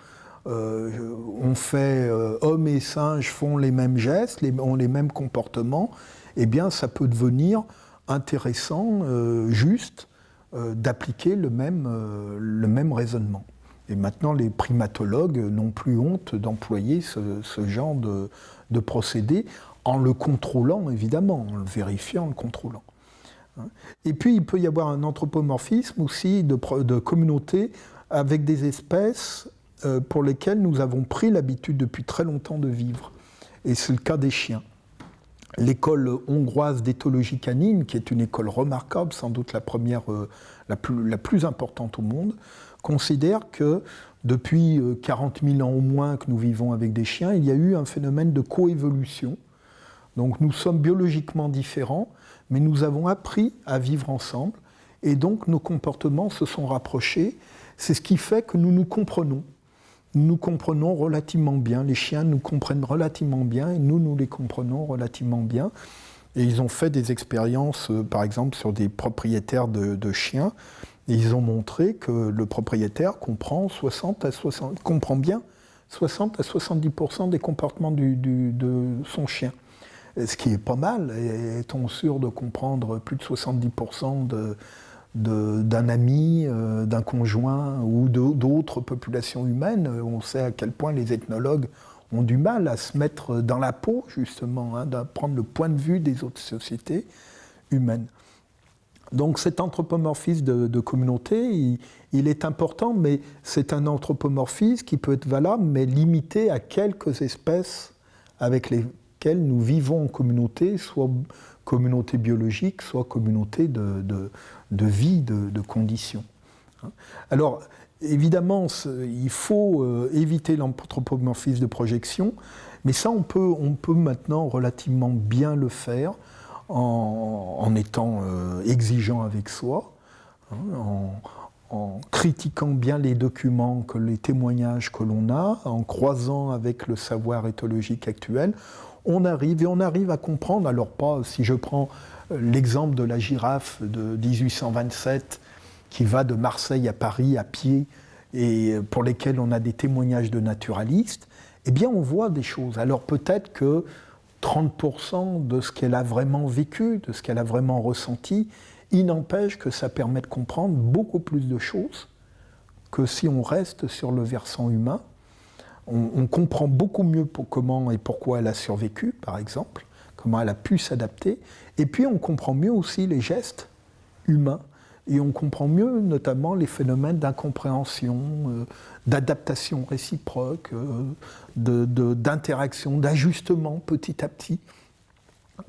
S1: On fait, hommes et singes font les mêmes gestes, ont les mêmes comportements, eh bien, ça peut devenir intéressant, juste, d'appliquer le même raisonnement. Et maintenant, les primatologues n'ont plus honte d'employer ce genre de procédé, en le contrôlant, évidemment, en le vérifiant, en le contrôlant. Et puis, il peut y avoir un anthropomorphisme aussi de communauté avec des espèces pour lesquelles nous avons pris l'habitude depuis très longtemps de vivre. Et c'est le cas des chiens. L'école hongroise d'éthologie canine, qui est une école remarquable, sans doute la première, la plus importante au monde, considère que depuis 40 000 ans au moins que nous vivons avec des chiens, il y a eu un phénomène de coévolution. Donc nous sommes biologiquement différents, mais nous avons appris à vivre ensemble, et donc nos comportements se sont rapprochés. C'est ce qui fait que nous nous comprenons. Nous nous comprenons relativement bien. Les chiens nous comprennent relativement bien, et nous les comprenons relativement bien. Et ils ont fait des expériences, par exemple, sur des propriétaires de chiens, et ils ont montré que le propriétaire comprend bien 60 à 70% des comportements de son chien. Ce qui est pas mal. Est-on sûr de comprendre plus de 70% d'un ami, d'un conjoint ou d'autres populations humaines? On sait à quel point les ethnologues ont du mal à se mettre dans la peau, justement, de prendre le point de vue des autres sociétés humaines. Donc cet anthropomorphisme de communauté, il est important, mais c'est un anthropomorphisme qui peut être valable, mais limité à quelques espèces avec lesquelles nous vivons en communauté, soit communauté biologique, soit communauté de vie, de conditions. Alors, évidemment, il faut éviter l'anthropomorphisme de projection, mais ça, on peut maintenant relativement bien le faire en étant exigeant avec soi, hein, en critiquant bien les documents, les témoignages que l'on a, en croisant avec le savoir éthologique actuel, on arrive à comprendre. Alors pas, si je prends l'exemple de la girafe de 1827 qui va de Marseille à Paris à pied et pour lesquels on a des témoignages de naturalistes, eh bien on voit des choses. Alors peut-être que 30% de ce qu'elle a vraiment vécu, de ce qu'elle a vraiment ressenti, il n'empêche que ça permet de comprendre beaucoup plus de choses que si on reste sur le versant humain. On comprend beaucoup mieux comment et pourquoi elle a survécu, par exemple, comment elle a pu s'adapter. Et puis on comprend mieux aussi les gestes humains. Et on comprend mieux notamment les phénomènes d'incompréhension, d'adaptation réciproque, d'interaction, d'ajustement petit à petit.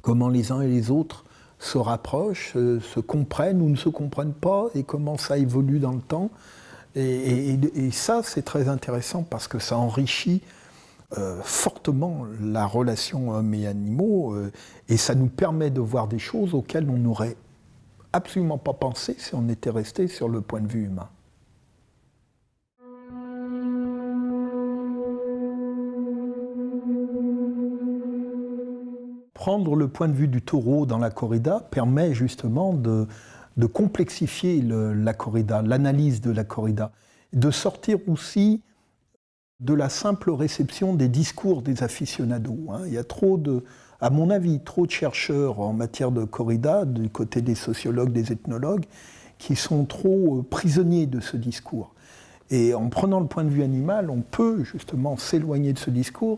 S1: Comment les uns et les autres se rapprochent, se comprennent ou ne se comprennent pas, et comment ça évolue dans le temps. Et ça, c'est très intéressant parce que ça enrichit fortement la relation hommes et animaux, et ça nous permet de voir des choses auxquelles on n'aurait absolument pas pensé si on était resté sur le point de vue humain. Prendre le point de vue du taureau dans la corrida permet justement de complexifier la corrida, l'analyse de la corrida, de sortir aussi de la simple réception des discours des aficionados. Il y a à mon avis, trop de chercheurs en matière de corrida, du côté des sociologues, des ethnologues, qui sont trop prisonniers de ce discours. Et en prenant le point de vue animal, on peut justement s'éloigner de ce discours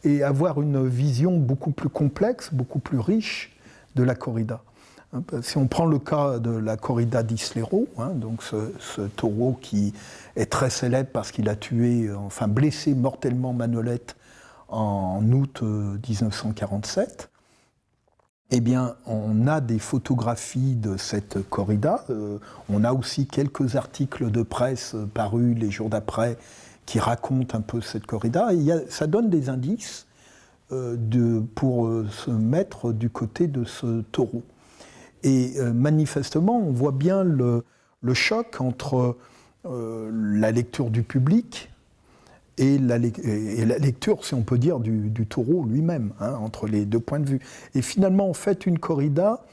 S1: et avoir une vision beaucoup plus complexe, beaucoup plus riche de la corrida. Si on prend le cas de la corrida d'Islero, donc ce taureau qui est très célèbre parce qu'il a blessé mortellement Manolette en août 1947, eh bien, on a des photographies de cette corrida. On a aussi quelques articles de presse parus les jours d'après qui racontent un peu cette corrida. Et ça donne des indices pour se mettre du côté de ce taureau. Et manifestement, on voit bien le choc entre la lecture du public et la lecture, si on peut dire, du taureau lui-même, entre les deux points de vue. Et finalement, en fait, une corrida,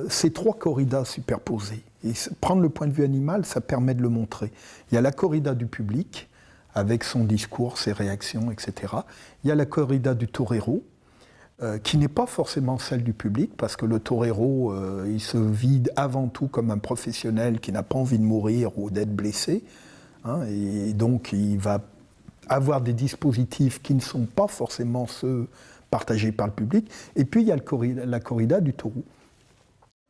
S1: c'est trois corridas superposées. Et prendre le point de vue animal, ça permet de le montrer. Il y a la corrida du public, avec son discours, ses réactions, etc. Il y a la corrida du torero, qui n'est pas forcément celle du public, parce que le torero, il se vit avant tout comme un professionnel qui n'a pas envie de mourir ou d'être blessé, et donc il va avoir des dispositifs qui ne sont pas forcément ceux partagés par le public. Et puis il y a la corrida du taureau.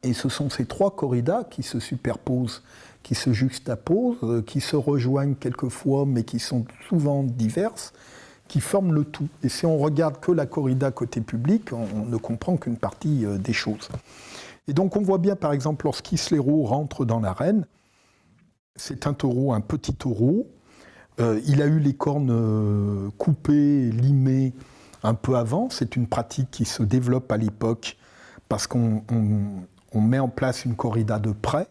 S1: Et ce sont ces trois corridas qui se superposent, qui se juxtaposent, qui se rejoignent quelquefois, mais qui sont souvent diverses, qui forment le tout. Et si on regarde que la corrida côté public, on ne comprend qu'une partie des choses. Et donc on voit bien, par exemple, lorsqu'Islero rentre dans l'arène, c'est un taureau, un petit taureau. Il a eu les cornes coupées, limées un peu avant. C'est une pratique qui se développe à l'époque parce qu'on met en place une corrida de près.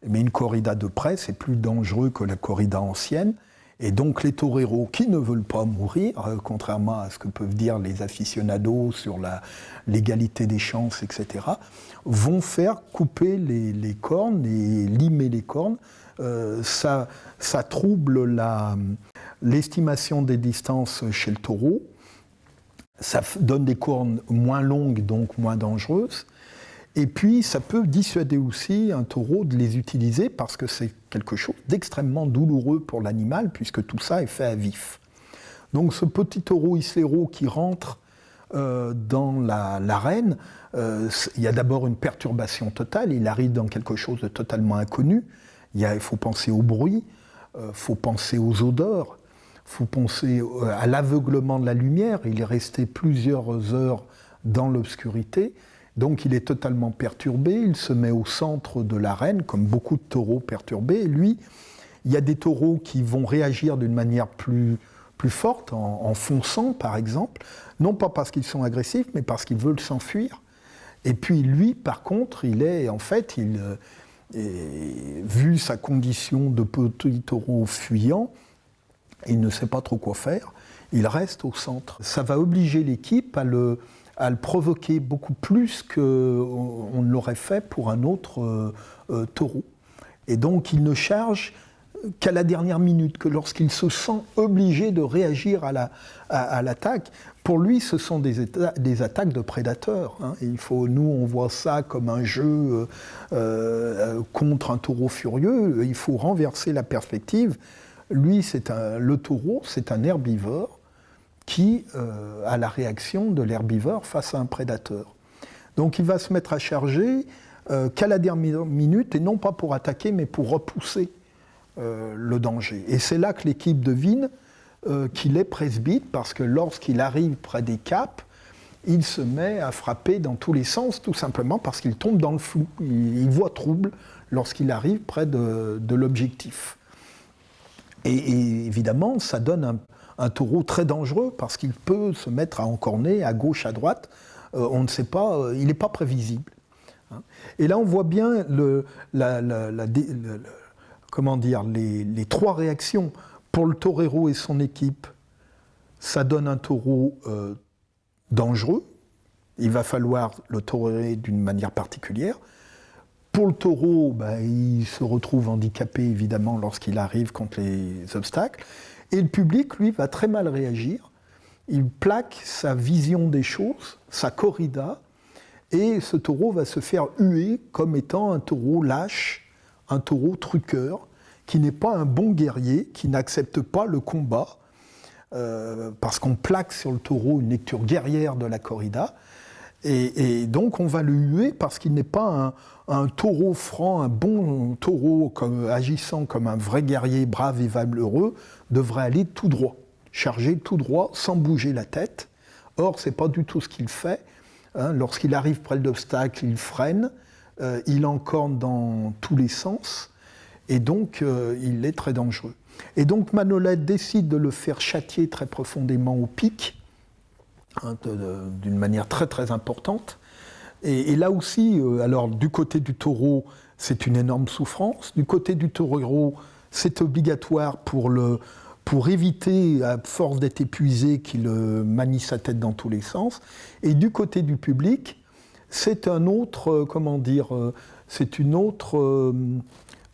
S1: Mais une corrida de près, c'est plus dangereux que la corrida ancienne. Et donc les toreros qui ne veulent pas mourir, contrairement à ce que peuvent dire les aficionados sur l'égalité des chances, etc., vont faire couper les cornes et limer les cornes. Ça trouble l'estimation des distances chez le taureau. Ça donne des cornes moins longues, donc moins dangereuses. Et puis, ça peut dissuader aussi un taureau de les utiliser parce que c'est quelque chose d'extrêmement douloureux pour l'animal, puisque tout ça est fait à vif. Donc, ce petit taureau Islero qui rentre dans l'arène, il y a d'abord une perturbation totale. Il arrive dans quelque chose de totalement inconnu. Il faut penser au bruit, il faut penser aux odeurs, il faut penser à l'aveuglement de la lumière. Il est resté plusieurs heures dans l'obscurité. Donc il est totalement perturbé, il se met au centre de l'arène, comme beaucoup de taureaux perturbés. Et lui, il y a des taureaux qui vont réagir d'une manière plus forte, en fonçant par exemple, non pas parce qu'ils sont agressifs, mais parce qu'ils veulent s'enfuir. Et puis lui, par contre, vu sa condition de petit taureau fuyant, il ne sait pas trop quoi faire, il reste au centre. Ça va obliger l'équipe à le provoquer beaucoup plus qu'on ne l'aurait fait pour un autre taureau. Et donc il ne charge qu'à la dernière minute, que lorsqu'il se sent obligé de réagir à l'attaque. Pour lui, ce sont des attaques de prédateurs. Hein. Nous, on voit ça comme un jeu contre un taureau furieux. Il faut renverser la perspective. Lui, le taureau, c'est un herbivore qui a la réaction de l'herbivore face à un prédateur. Donc il va se mettre à charger qu'à la dernière minute, et non pas pour attaquer, mais pour repousser le danger. Et c'est là que l'équipe devine qu'il est presbyte, parce que lorsqu'il arrive près des caps, il se met à frapper dans tous les sens, tout simplement parce qu'il tombe dans le flou. Il voit trouble lorsqu'il arrive près de l'objectif. Et évidemment, ça donne un taureau très dangereux, parce qu'il peut se mettre à encorner à gauche, à droite. On ne sait pas, il n'est pas prévisible. Et là, on voit bien les trois réactions. Pour le torero et son équipe, ça donne un taureau dangereux. Il va falloir le torérer d'une manière particulière. Pour le taureau, il se retrouve handicapé, évidemment, lorsqu'il arrive contre les obstacles. Et le public, lui, va très mal réagir. Il plaque sa vision des choses, sa corrida, et ce taureau va se faire huer comme étant un taureau lâche, un taureau truqueur, qui n'est pas un bon guerrier, qui n'accepte pas le combat, parce qu'on plaque sur le taureau une lecture guerrière de la corrida, et donc on va le huer parce qu'il n'est pas un taureau franc, un bon taureau agissant comme un vrai guerrier brave et valeureux, devrait aller tout droit, charger tout droit, sans bouger la tête. Or, ce n'est pas du tout ce qu'il fait. Lorsqu'il arrive près de l'obstacle, il freine, il encorne dans tous les sens, et donc il est très dangereux. Et donc Manolete décide de le faire châtier très profondément au pic, d'une manière très très importante. Et là aussi, alors du côté du taureau, c'est une énorme souffrance. Du côté du taureau, c'est obligatoire pour éviter, à force d'être épuisé, qu'il manie sa tête dans tous les sens. Et du côté du public, c'est un autre, c'est une autre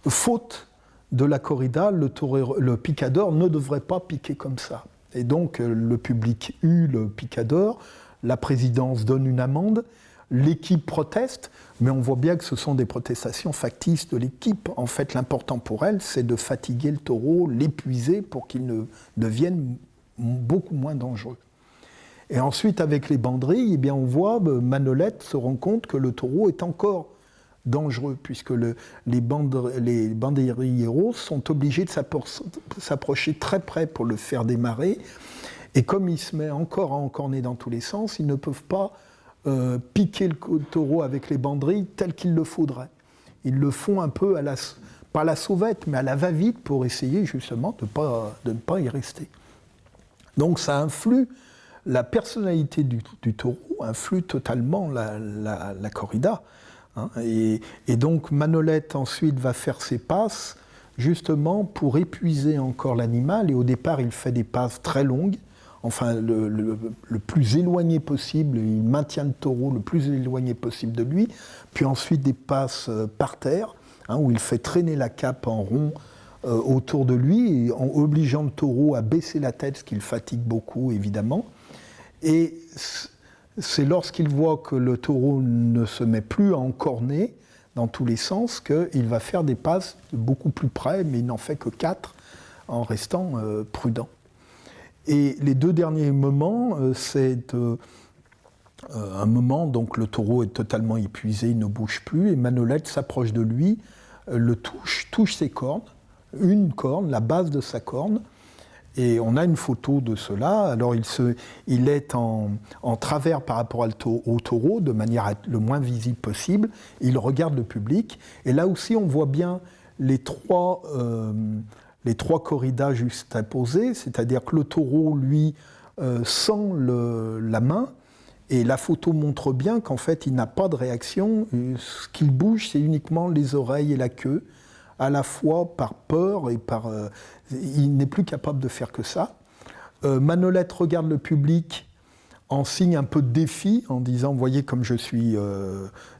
S1: faute de la corrida. Le picador ne devrait pas piquer comme ça. Et donc le public hue le picador, la présidence donne une amende, l'équipe proteste, mais on voit bien que ce sont des protestations factices de l'équipe. En fait, l'important pour elle, c'est de fatiguer le taureau, l'épuiser pour qu'il ne devienne beaucoup moins dangereux. Et ensuite, avec les banderilles, eh bien, on voit Manolete se rend compte que le taureau est encore dangereux, puisque les banderilleros sont obligés de s'approcher très près pour le faire démarrer. Et comme il se met encore à encorner dans tous les sens, ils ne peuvent pas piquer le taureau avec les banderilles tel qu'il le faudrait. Ils le font un peu pas à la sauvette, mais à la va-vite pour essayer justement de ne pas y rester. Donc ça influe, la personnalité du taureau influe totalement la corrida. Hein, et donc Manolete ensuite va faire ses passes justement pour épuiser encore l'animal, et au départ il fait des passes très longues, enfin le plus éloigné possible, il maintient le taureau le plus éloigné possible de lui, puis ensuite des passes par terre, où il fait traîner la cape en rond autour de lui, en obligeant le taureau à baisser la tête, ce qui le fatigue beaucoup évidemment. Et c'est lorsqu'il voit que le taureau ne se met plus à encorner dans tous les sens qu'il va faire des passes beaucoup plus près, mais il n'en fait que 4 en restant prudent. Et les 2 derniers moments, c'est un moment, donc le taureau est totalement épuisé, il ne bouge plus, et Manolete s'approche de lui, le touche ses cornes, une corne, la base de sa corne, Et on a une photo de cela. Alors il est en travers par rapport au taureau, de manière à être le moins visible possible. Il regarde le public. Et là aussi, on voit bien les trois corridas juxtaposées, c'est-à-dire que le taureau, lui, sent la main. Et la photo montre bien qu'en fait, il n'a pas de réaction. Ce qu'il bouge, c'est uniquement les oreilles et la queue, à la fois par peur et par... il n'est plus capable de faire que ça. Manolette regarde le public en signe un peu de défi, en disant « Voyez comme je suis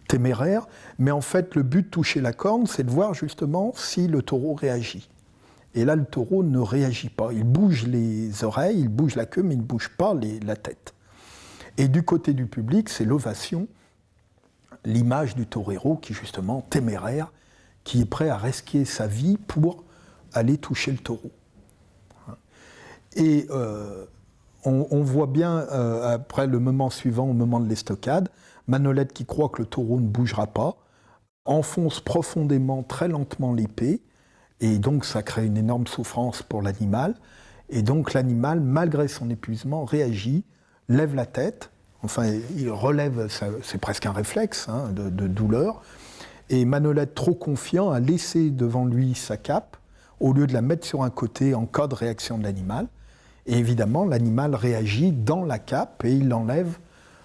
S1: téméraire ». Mais en fait, le but de toucher la corne, c'est de voir justement si le taureau réagit. Et là, le taureau ne réagit pas. Il bouge les oreilles, il bouge la queue, mais il ne bouge pas la tête. Et du côté du public, c'est l'ovation, l'image du torero qui est justement téméraire, qui est prêt à risquer sa vie pour aller toucher le taureau. Et on voit bien, après le moment suivant, au moment de l'estocade, Manolette, qui croit que le taureau ne bougera pas, enfonce profondément, très lentement l'épée, et donc ça crée une énorme souffrance pour l'animal. Et donc l'animal, malgré son épuisement, réagit, lève la tête, enfin il relève, c'est presque un réflexe de douleur, et Manolette, trop confiant, a laissé devant lui sa cape, au lieu de la mettre sur un côté en cas de réaction de l'animal. Et évidemment, l'animal réagit dans la cape et il l'enlève,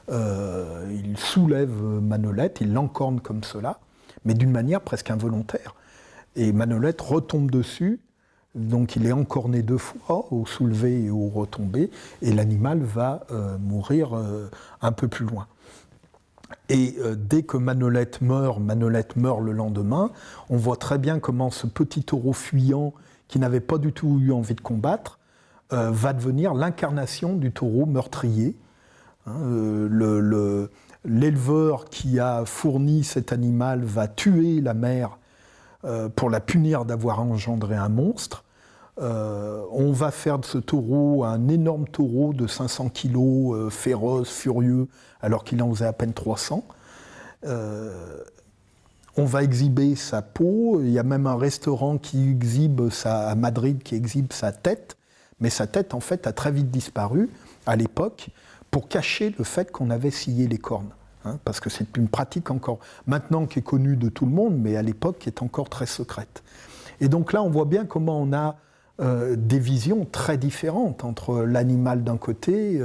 S1: il soulève Manolette, il l'encorne comme cela, mais d'une manière presque involontaire. Et Manolette retombe dessus, donc il est encorné 2 fois, au soulevé et au retombé, et l'animal va mourir un peu plus loin. Et dès que Manolette meurt le lendemain, on voit très bien comment ce petit taureau fuyant, qui n'avait pas du tout eu envie de combattre, va devenir l'incarnation du taureau meurtrier. L'éleveur qui a fourni cet animal va tuer la mère pour la punir d'avoir engendré un monstre. On va faire de ce taureau un énorme taureau de 500 kilos, féroce, furieux, alors qu'il en faisait à peine 300. On va exhiber sa peau. Il y a même un restaurant à Madrid qui exhibe sa tête, mais sa tête, en fait, a très vite disparu à l'époque pour cacher le fait qu'on avait scié les cornes. Parce que c'est une pratique encore, maintenant qui est connue de tout le monde, mais à l'époque qui est encore très secrète. Et donc là, on voit bien comment on a des visions très différentes entre l'animal d'un côté,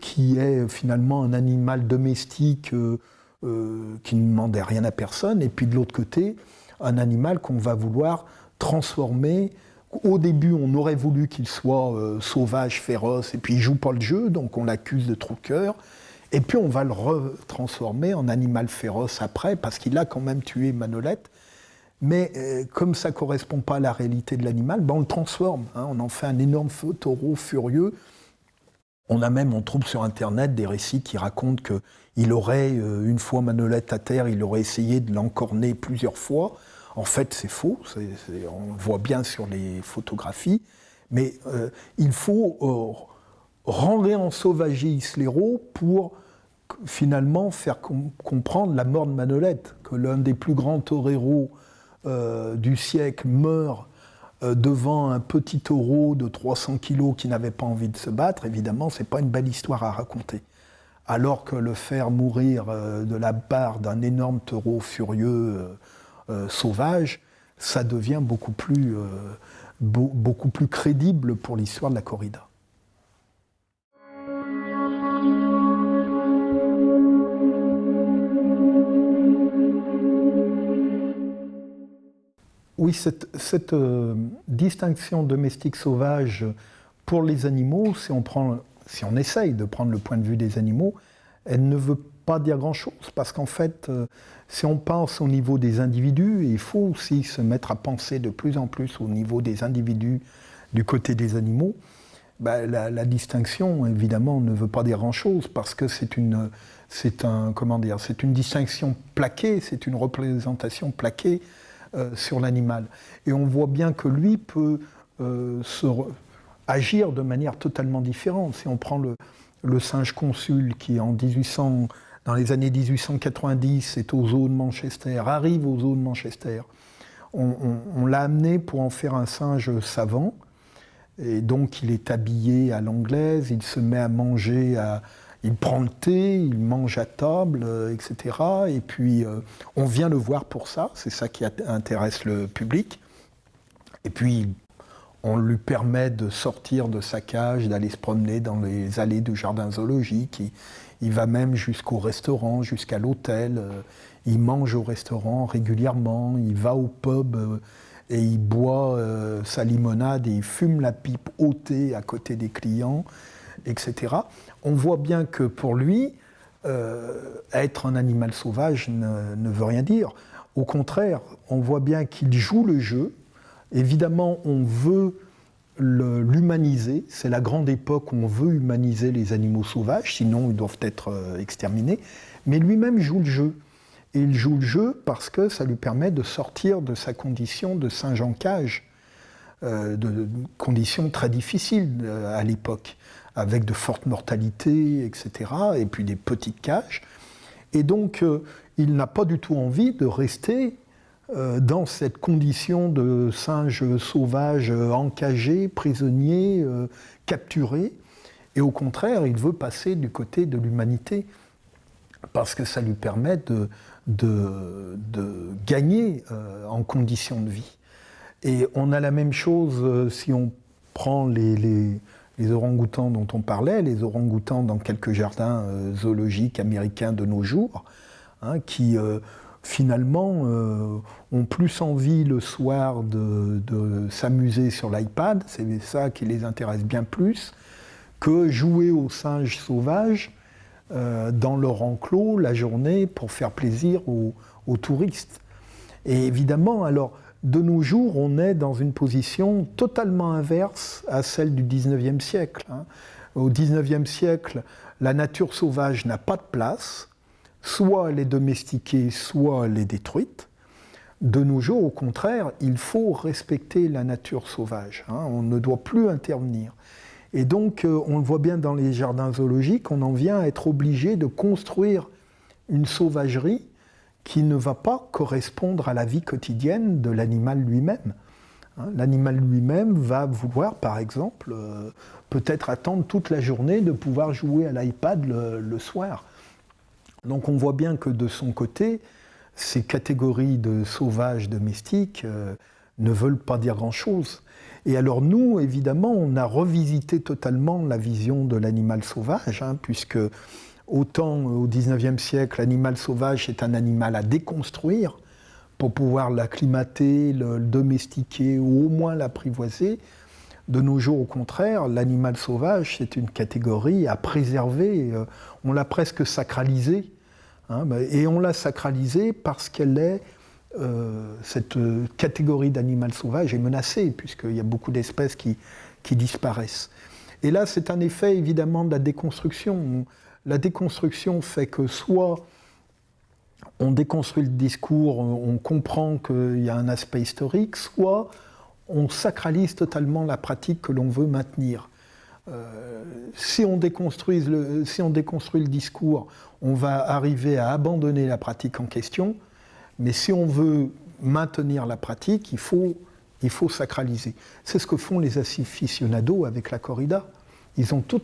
S1: qui est finalement un animal domestique qui ne demandait rien à personne, et puis de l'autre côté, un animal qu'on va vouloir transformer. Au début, on aurait voulu qu'il soit sauvage, féroce, et puis il ne joue pas le jeu, donc on l'accuse de trou-cœur. Et puis on va le retransformer en animal féroce après, parce qu'il a quand même tué Manolette. Mais comme ça ne correspond pas à la réalité de l'animal, on le transforme. On en fait un énorme taureau furieux. On trouve sur Internet des récits qui racontent qu'il aurait, une fois Manolette à terre, il aurait essayé de l'encorner plusieurs fois. En fait, c'est faux. On le voit bien sur les photographies. Mais il faut rendre en sauvagisme l'héros pour finalement faire comprendre la mort de Manolette, que l'un des plus grands toreros du siècle meurt devant un petit taureau de 300 kilos qui n'avait pas envie de se battre. Évidemment, ce n'est pas une belle histoire à raconter. Alors que le faire mourir de la part d'un énorme taureau furieux, sauvage, ça devient beaucoup plus crédible pour l'histoire de la corrida. Oui, cette distinction domestique-sauvage pour les animaux, si on essaye de prendre le point de vue des animaux, elle ne veut pas dire grand-chose, parce qu'en fait, si on pense au niveau des individus, il faut aussi se mettre à penser de plus en plus au niveau des individus du côté des animaux, la distinction, évidemment, ne veut pas dire grand-chose, parce que c'est une distinction plaquée, c'est une représentation plaquée sur l'animal. Et on voit bien que lui peut agir de manière totalement différente. Si on prend le singe consul qui, dans les années 1890, est au zoo de Manchester, arrive au zoo de Manchester, on l'a amené pour en faire un singe savant, Et donc il est habillé à l'anglaise, il se met à manger, il prend le thé, il mange à table, etc. Et puis on vient le voir pour ça, c'est ça qui intéresse le public. Et puis on lui permet de sortir de sa cage, d'aller se promener dans les allées du jardin zoologique. Il va même jusqu'au restaurant, jusqu'à l'hôtel. Il mange au restaurant régulièrement, il va au pub et il boit sa limonade et il fume la pipe au thé à côté des clients, etc. On voit bien que pour lui, être un animal sauvage ne veut rien dire. Au contraire, on voit bien qu'il joue le jeu. Évidemment, on veut l'humaniser. C'est la grande époque où on veut humaniser les animaux sauvages, sinon ils doivent être exterminés. Mais lui-même joue le jeu. Et il joue le jeu parce que ça lui permet de sortir de sa condition de singe en cage, de conditions très difficiles à l'époque, avec de fortes mortalités, etc., et puis des petites cages. Et donc, il n'a pas du tout envie de rester dans cette condition de singe sauvage encagé, prisonnier, capturé. Et au contraire, il veut passer du côté de l'humanité, parce que ça lui permet de gagner en conditions de vie. Et on a la même chose si on prend les orang-outans dont on parlait, les orang-outans dans quelques jardins zoologiques américains de nos jours, hein, qui finalement ont plus envie le soir de s'amuser sur l'iPad, c'est ça qui les intéresse bien plus, que jouer aux singes sauvages dans leur enclos la journée pour faire plaisir aux touristes. Et évidemment, alors, de nos jours, on est dans une position totalement inverse à celle du XIXe siècle. Hein. Au XIXe siècle, la nature sauvage n'a pas de place, soit elle est domestiquée, soit elle est détruite. De nos jours, au contraire, il faut respecter la nature sauvage. Hein. On ne doit plus intervenir. Et donc, on le voit bien dans les jardins zoologiques, on en vient à être obligé de construire une sauvagerie qui ne va pas correspondre à la vie quotidienne de l'animal lui-même. Hein, l'animal lui-même va vouloir, par exemple, peut-être attendre toute la journée de pouvoir jouer à l'iPad le soir. Donc on voit bien que de son côté, ces catégories de sauvages domestiques ne veulent pas dire grand-chose. Et alors nous, évidemment, on a revisité totalement la vision de l'animal sauvage, hein, puisque autant au XIXe siècle, l'animal sauvage est un animal à déconstruire pour pouvoir l'acclimater, le domestiquer ou au moins l'apprivoiser. De nos jours, au contraire, l'animal sauvage, c'est une catégorie à préserver. On l'a presque sacralisée. Hein, et on l'a sacralisée parce qu'elle est... cette catégorie d'animal sauvage est menacée, puisqu'il y a beaucoup d'espèces qui disparaissent. Et là, c'est un effet, évidemment, de la déconstruction. La déconstruction fait que soit on déconstruit le discours, on comprend qu'il y a un aspect historique, soit on sacralise totalement la pratique que l'on veut maintenir. Si on déconstruit le discours, on va arriver à abandonner la pratique en question, mais si on veut maintenir la pratique, il faut sacraliser. C'est ce que font les aficionados avec la corrida. Ils ont tout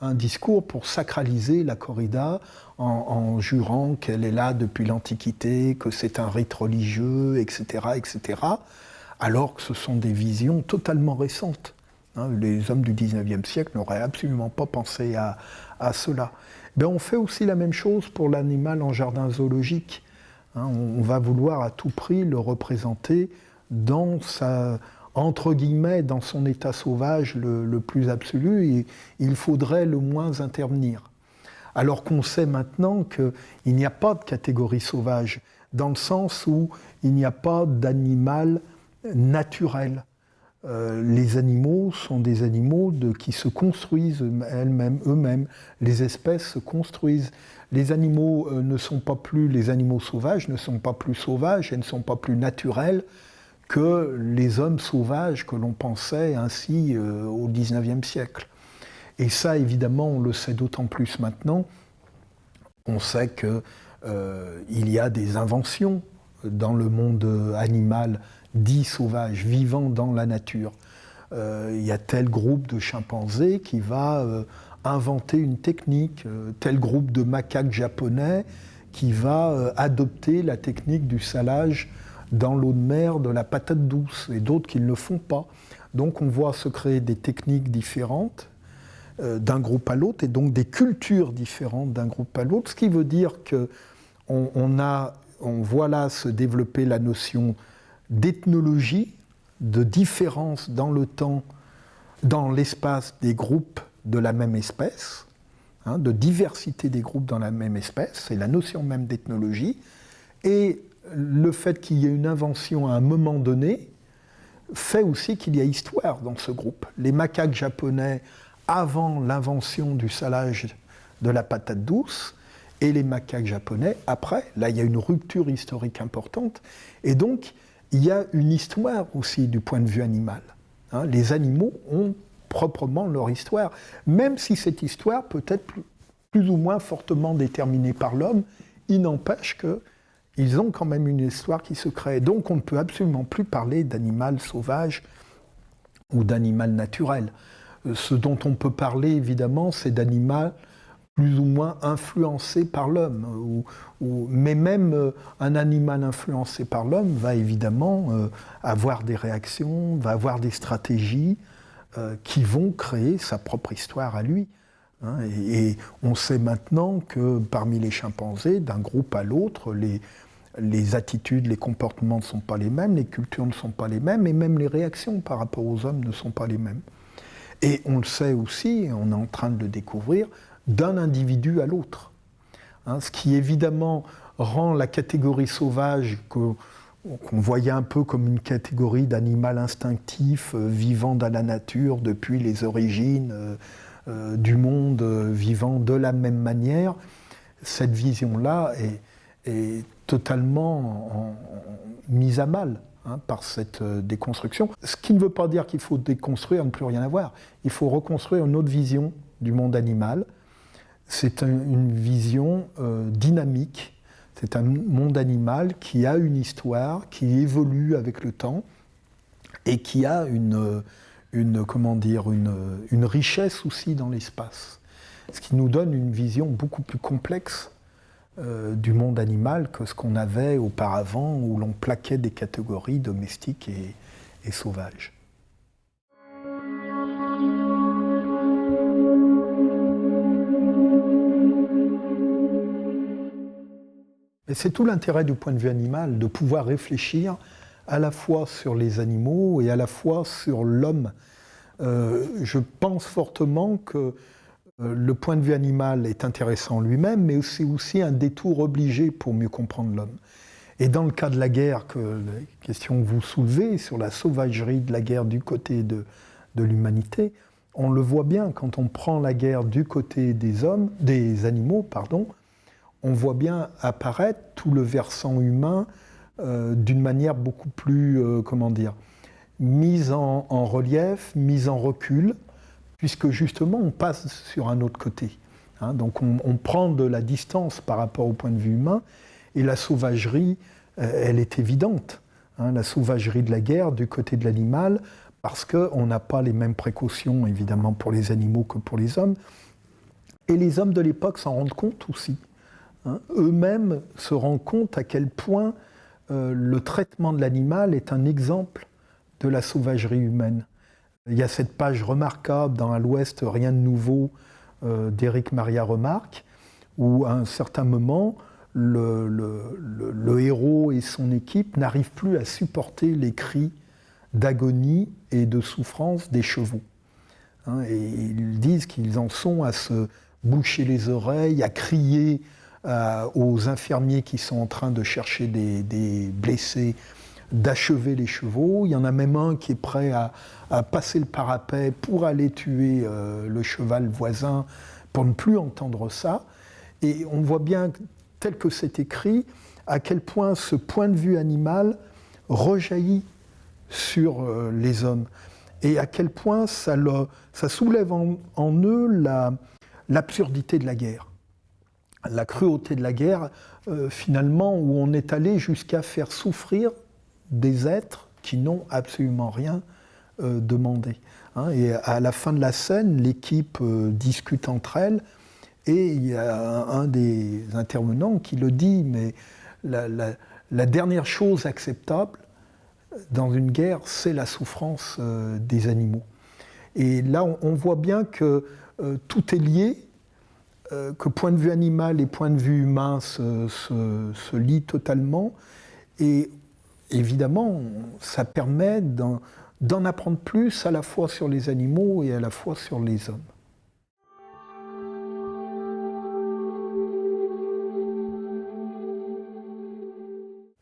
S1: un discours pour sacraliser la corrida en jurant qu'elle est là depuis l'Antiquité, que c'est un rite religieux, etc., etc., alors que ce sont des visions totalement récentes. Hein, les hommes du XIXe siècle n'auraient absolument pas pensé à cela. Ben, on fait aussi la même chose pour l'animal en jardin zoologique. Hein, on va vouloir à tout prix le représenter dans entre guillemets, dans son état sauvage le plus absolu, et il faudrait le moins intervenir. Alors qu'on sait maintenant qu'il n'y a pas de catégorie sauvage, dans le sens où il n'y a pas d'animal naturel. Les animaux sont des animaux qui se construisent eux-mêmes. Les espèces se construisent. Les animaux les animaux sauvages ne sont pas plus sauvages et ne sont pas plus naturels que les hommes sauvages que l'on pensait ainsi au XIXe siècle. Et ça, évidemment, on le sait d'autant plus maintenant. On sait qu'il y a des inventions dans le monde animal dit sauvage, vivant dans la nature. il y a tel groupe de chimpanzés qui va inventer une technique, tel groupe de macaques japonais qui va adopter la technique du salage dans l'eau de mer de la patate douce, et d'autres qui ne le font pas. Donc on voit se créer des techniques différentes d'un groupe à l'autre, et donc des cultures différentes d'un groupe à l'autre, ce qui veut dire qu'on voit là se développer la notion d'ethnologie, de différence dans le temps, dans l'espace des groupes de la même espèce, de diversité des groupes dans la même espèce, c'est la notion même d'ethnologie, et le fait qu'il y ait une invention à un moment donné fait aussi qu'il y a histoire dans ce groupe. Les macaques japonais avant l'invention du salage de la patate douce, et les macaques japonais après, là il y a une rupture historique importante, et donc il y a une histoire aussi du point de vue animal. Les animaux ont proprement leur histoire, même si cette histoire peut être plus ou moins fortement déterminée par l'homme, il n'empêche qu'ils ont quand même une histoire qui se crée. Donc on ne peut absolument plus parler d'animal sauvage ou d'animal naturel. Ce dont on peut parler évidemment, c'est d'animal plus ou moins influencé par l'homme. Mais même un animal influencé par l'homme va évidemment avoir des réactions, va avoir des stratégies qui vont créer sa propre histoire à lui. Et on sait maintenant que parmi les chimpanzés, d'un groupe à l'autre, les attitudes, les comportements ne sont pas les mêmes, les cultures ne sont pas les mêmes, et même les réactions par rapport aux hommes ne sont pas les mêmes. Et on le sait aussi, on est en train de le découvrir, d'un individu à l'autre. Ce qui évidemment rend la catégorie sauvage, qu'on voyait un peu comme une catégorie d'animal instinctif, vivant dans la nature depuis les origines du monde, vivant de la même manière, cette vision-là est totalement mise à mal par cette déconstruction. Ce qui ne veut pas dire qu'il faut déconstruire, ne plus rien avoir. Il faut reconstruire une autre vision du monde animal. C'est une vision dynamique. C'est un monde animal qui a une histoire, qui évolue avec le temps et qui a une richesse aussi dans l'espace. Ce qui nous donne une vision beaucoup plus complexe du monde animal que ce qu'on avait auparavant, où l'on plaquait des catégories domestiques et sauvages. Et c'est tout l'intérêt du point de vue animal, de pouvoir réfléchir à la fois sur les animaux et à la fois sur l'homme. Je pense fortement que le point de vue animal est intéressant lui-même, mais c'est aussi un détour obligé pour mieux comprendre l'homme. Et dans le cas de la guerre, la question que vous soulevez sur la sauvagerie de la guerre du côté de l'humanité, on le voit bien quand on prend la guerre du côté des animaux, on voit bien apparaître tout le versant humain d'une manière beaucoup plus, mise en relief, mise en recul, puisque justement on passe sur un autre côté. Donc on prend de la distance par rapport au point de vue humain, et la sauvagerie, elle est évidente. La sauvagerie de la guerre du côté de l'animal, parce qu'on n'a pas les mêmes précautions évidemment pour les animaux que pour les hommes. Et les hommes de l'époque s'en rendent compte aussi. Eux-mêmes se rendent compte à quel point le traitement de l'animal est un exemple de la sauvagerie humaine. Il y a cette page remarquable dans À l'Ouest, rien de nouveau d'Éric Maria Remarque, où à un certain moment, le héros et son équipe n'arrivent plus à supporter les cris d'agonie et de souffrance des chevaux. Et ils disent qu'ils en sont à se boucher les oreilles, à crier aux infirmiers qui sont en train de chercher des blessés, d'achever les chevaux. Il y en a même un qui est prêt à passer le parapet pour aller tuer le cheval voisin pour ne plus entendre ça. Et on voit bien, tel que c'est écrit, à quel point ce point de vue animal rejaillit sur les hommes et à quel point ça soulève en eux l'absurdité de la guerre. La cruauté de la guerre, finalement, où on est allé jusqu'à faire souffrir des êtres qui n'ont absolument rien demandé. Hein. Et à la fin de la scène, l'équipe discute entre elles, et il y a un des intervenants qui le dit, mais la dernière chose acceptable dans une guerre, c'est la souffrance des animaux. Et là, on voit bien que tout est lié, que point de vue animal et point de vue humain se lient totalement. Et évidemment, ça permet d'en apprendre plus à la fois sur les animaux et à la fois sur les hommes.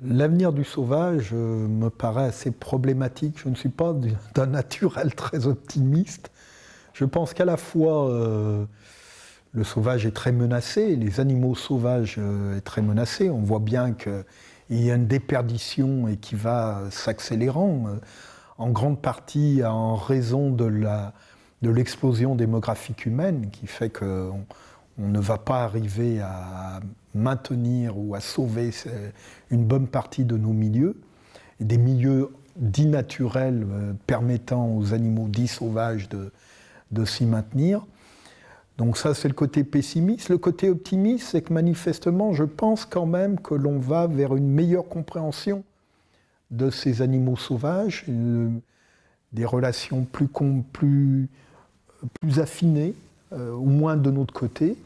S1: L'avenir du sauvage me paraît assez problématique. Je ne suis pas d'un naturel très optimiste. Je pense qu'à la fois le sauvage est très menacé, les animaux sauvages est très menacé. On voit bien qu'il y a une déperdition et qui va s'accélérant, en grande partie en raison de l'explosion démographique humaine qui fait qu'on ne va pas arriver à maintenir ou à sauver une bonne partie de nos milieux, des milieux dits naturels permettant aux animaux dits sauvages de s'y maintenir. Donc ça, c'est le côté pessimiste. Le côté optimiste, c'est que manifestement, je pense quand même que l'on va vers une meilleure compréhension de ces animaux sauvages, des relations plus affinées, au moins de notre côté.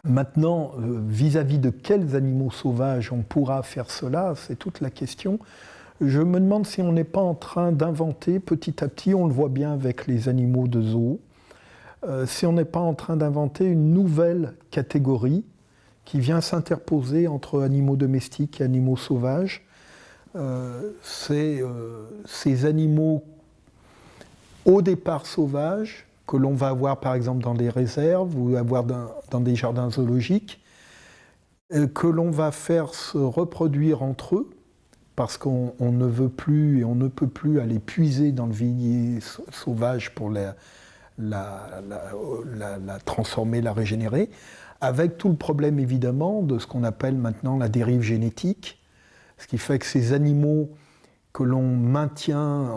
S1: Maintenant, vis-à-vis de quels animaux sauvages on pourra faire cela, c'est toute la question. Je me demande si on n'est pas en train d'inventer petit à petit, on le voit bien avec les animaux de zoo, si on n'est pas en train d'inventer une nouvelle catégorie qui vient s'interposer entre animaux domestiques et animaux sauvages. Ces animaux au départ sauvages, que l'on va avoir par exemple dans des réserves ou avoir dans des jardins zoologiques, que l'on va faire se reproduire entre eux, parce qu'on ne veut plus et on ne peut plus aller puiser dans le vivier sauvage pour la transformer, la régénérer, avec tout le problème évidemment de ce qu'on appelle maintenant la dérive génétique, ce qui fait que ces animaux que l'on maintient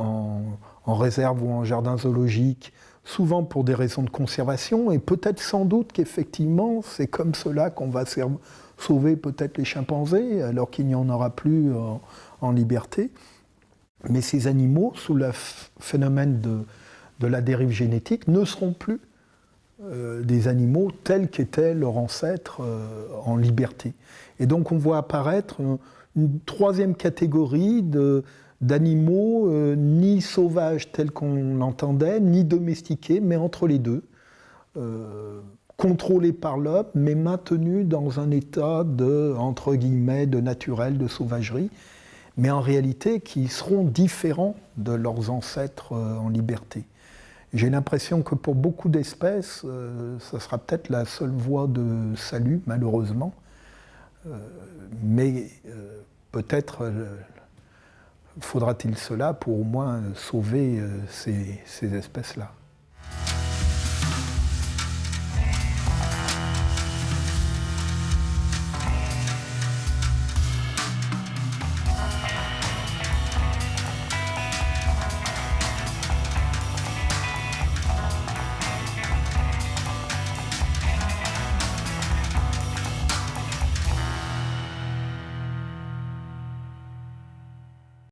S1: en réserve ou en jardin zoologique, souvent pour des raisons de conservation, et peut-être sans doute qu'effectivement c'est comme cela qu'on va sauver peut-être les chimpanzés, alors qu'il n'y en aura plus en liberté. Mais ces animaux, sous le phénomène de la dérive génétique, ne seront plus des animaux tels qu'étaient leurs ancêtres en liberté. Et donc on voit apparaître une troisième catégorie d'animaux ni sauvages tels qu'on l'entendait, ni domestiqués, mais entre les deux, contrôlés par l'homme, mais maintenus dans un état entre guillemets, de naturel, de sauvagerie, mais en réalité qui seront différents de leurs ancêtres en liberté. J'ai l'impression que pour beaucoup d'espèces, ça sera peut-être la seule voie de salut, malheureusement, mais peut-être faudra-t-il cela pour au moins sauver ces espèces-là.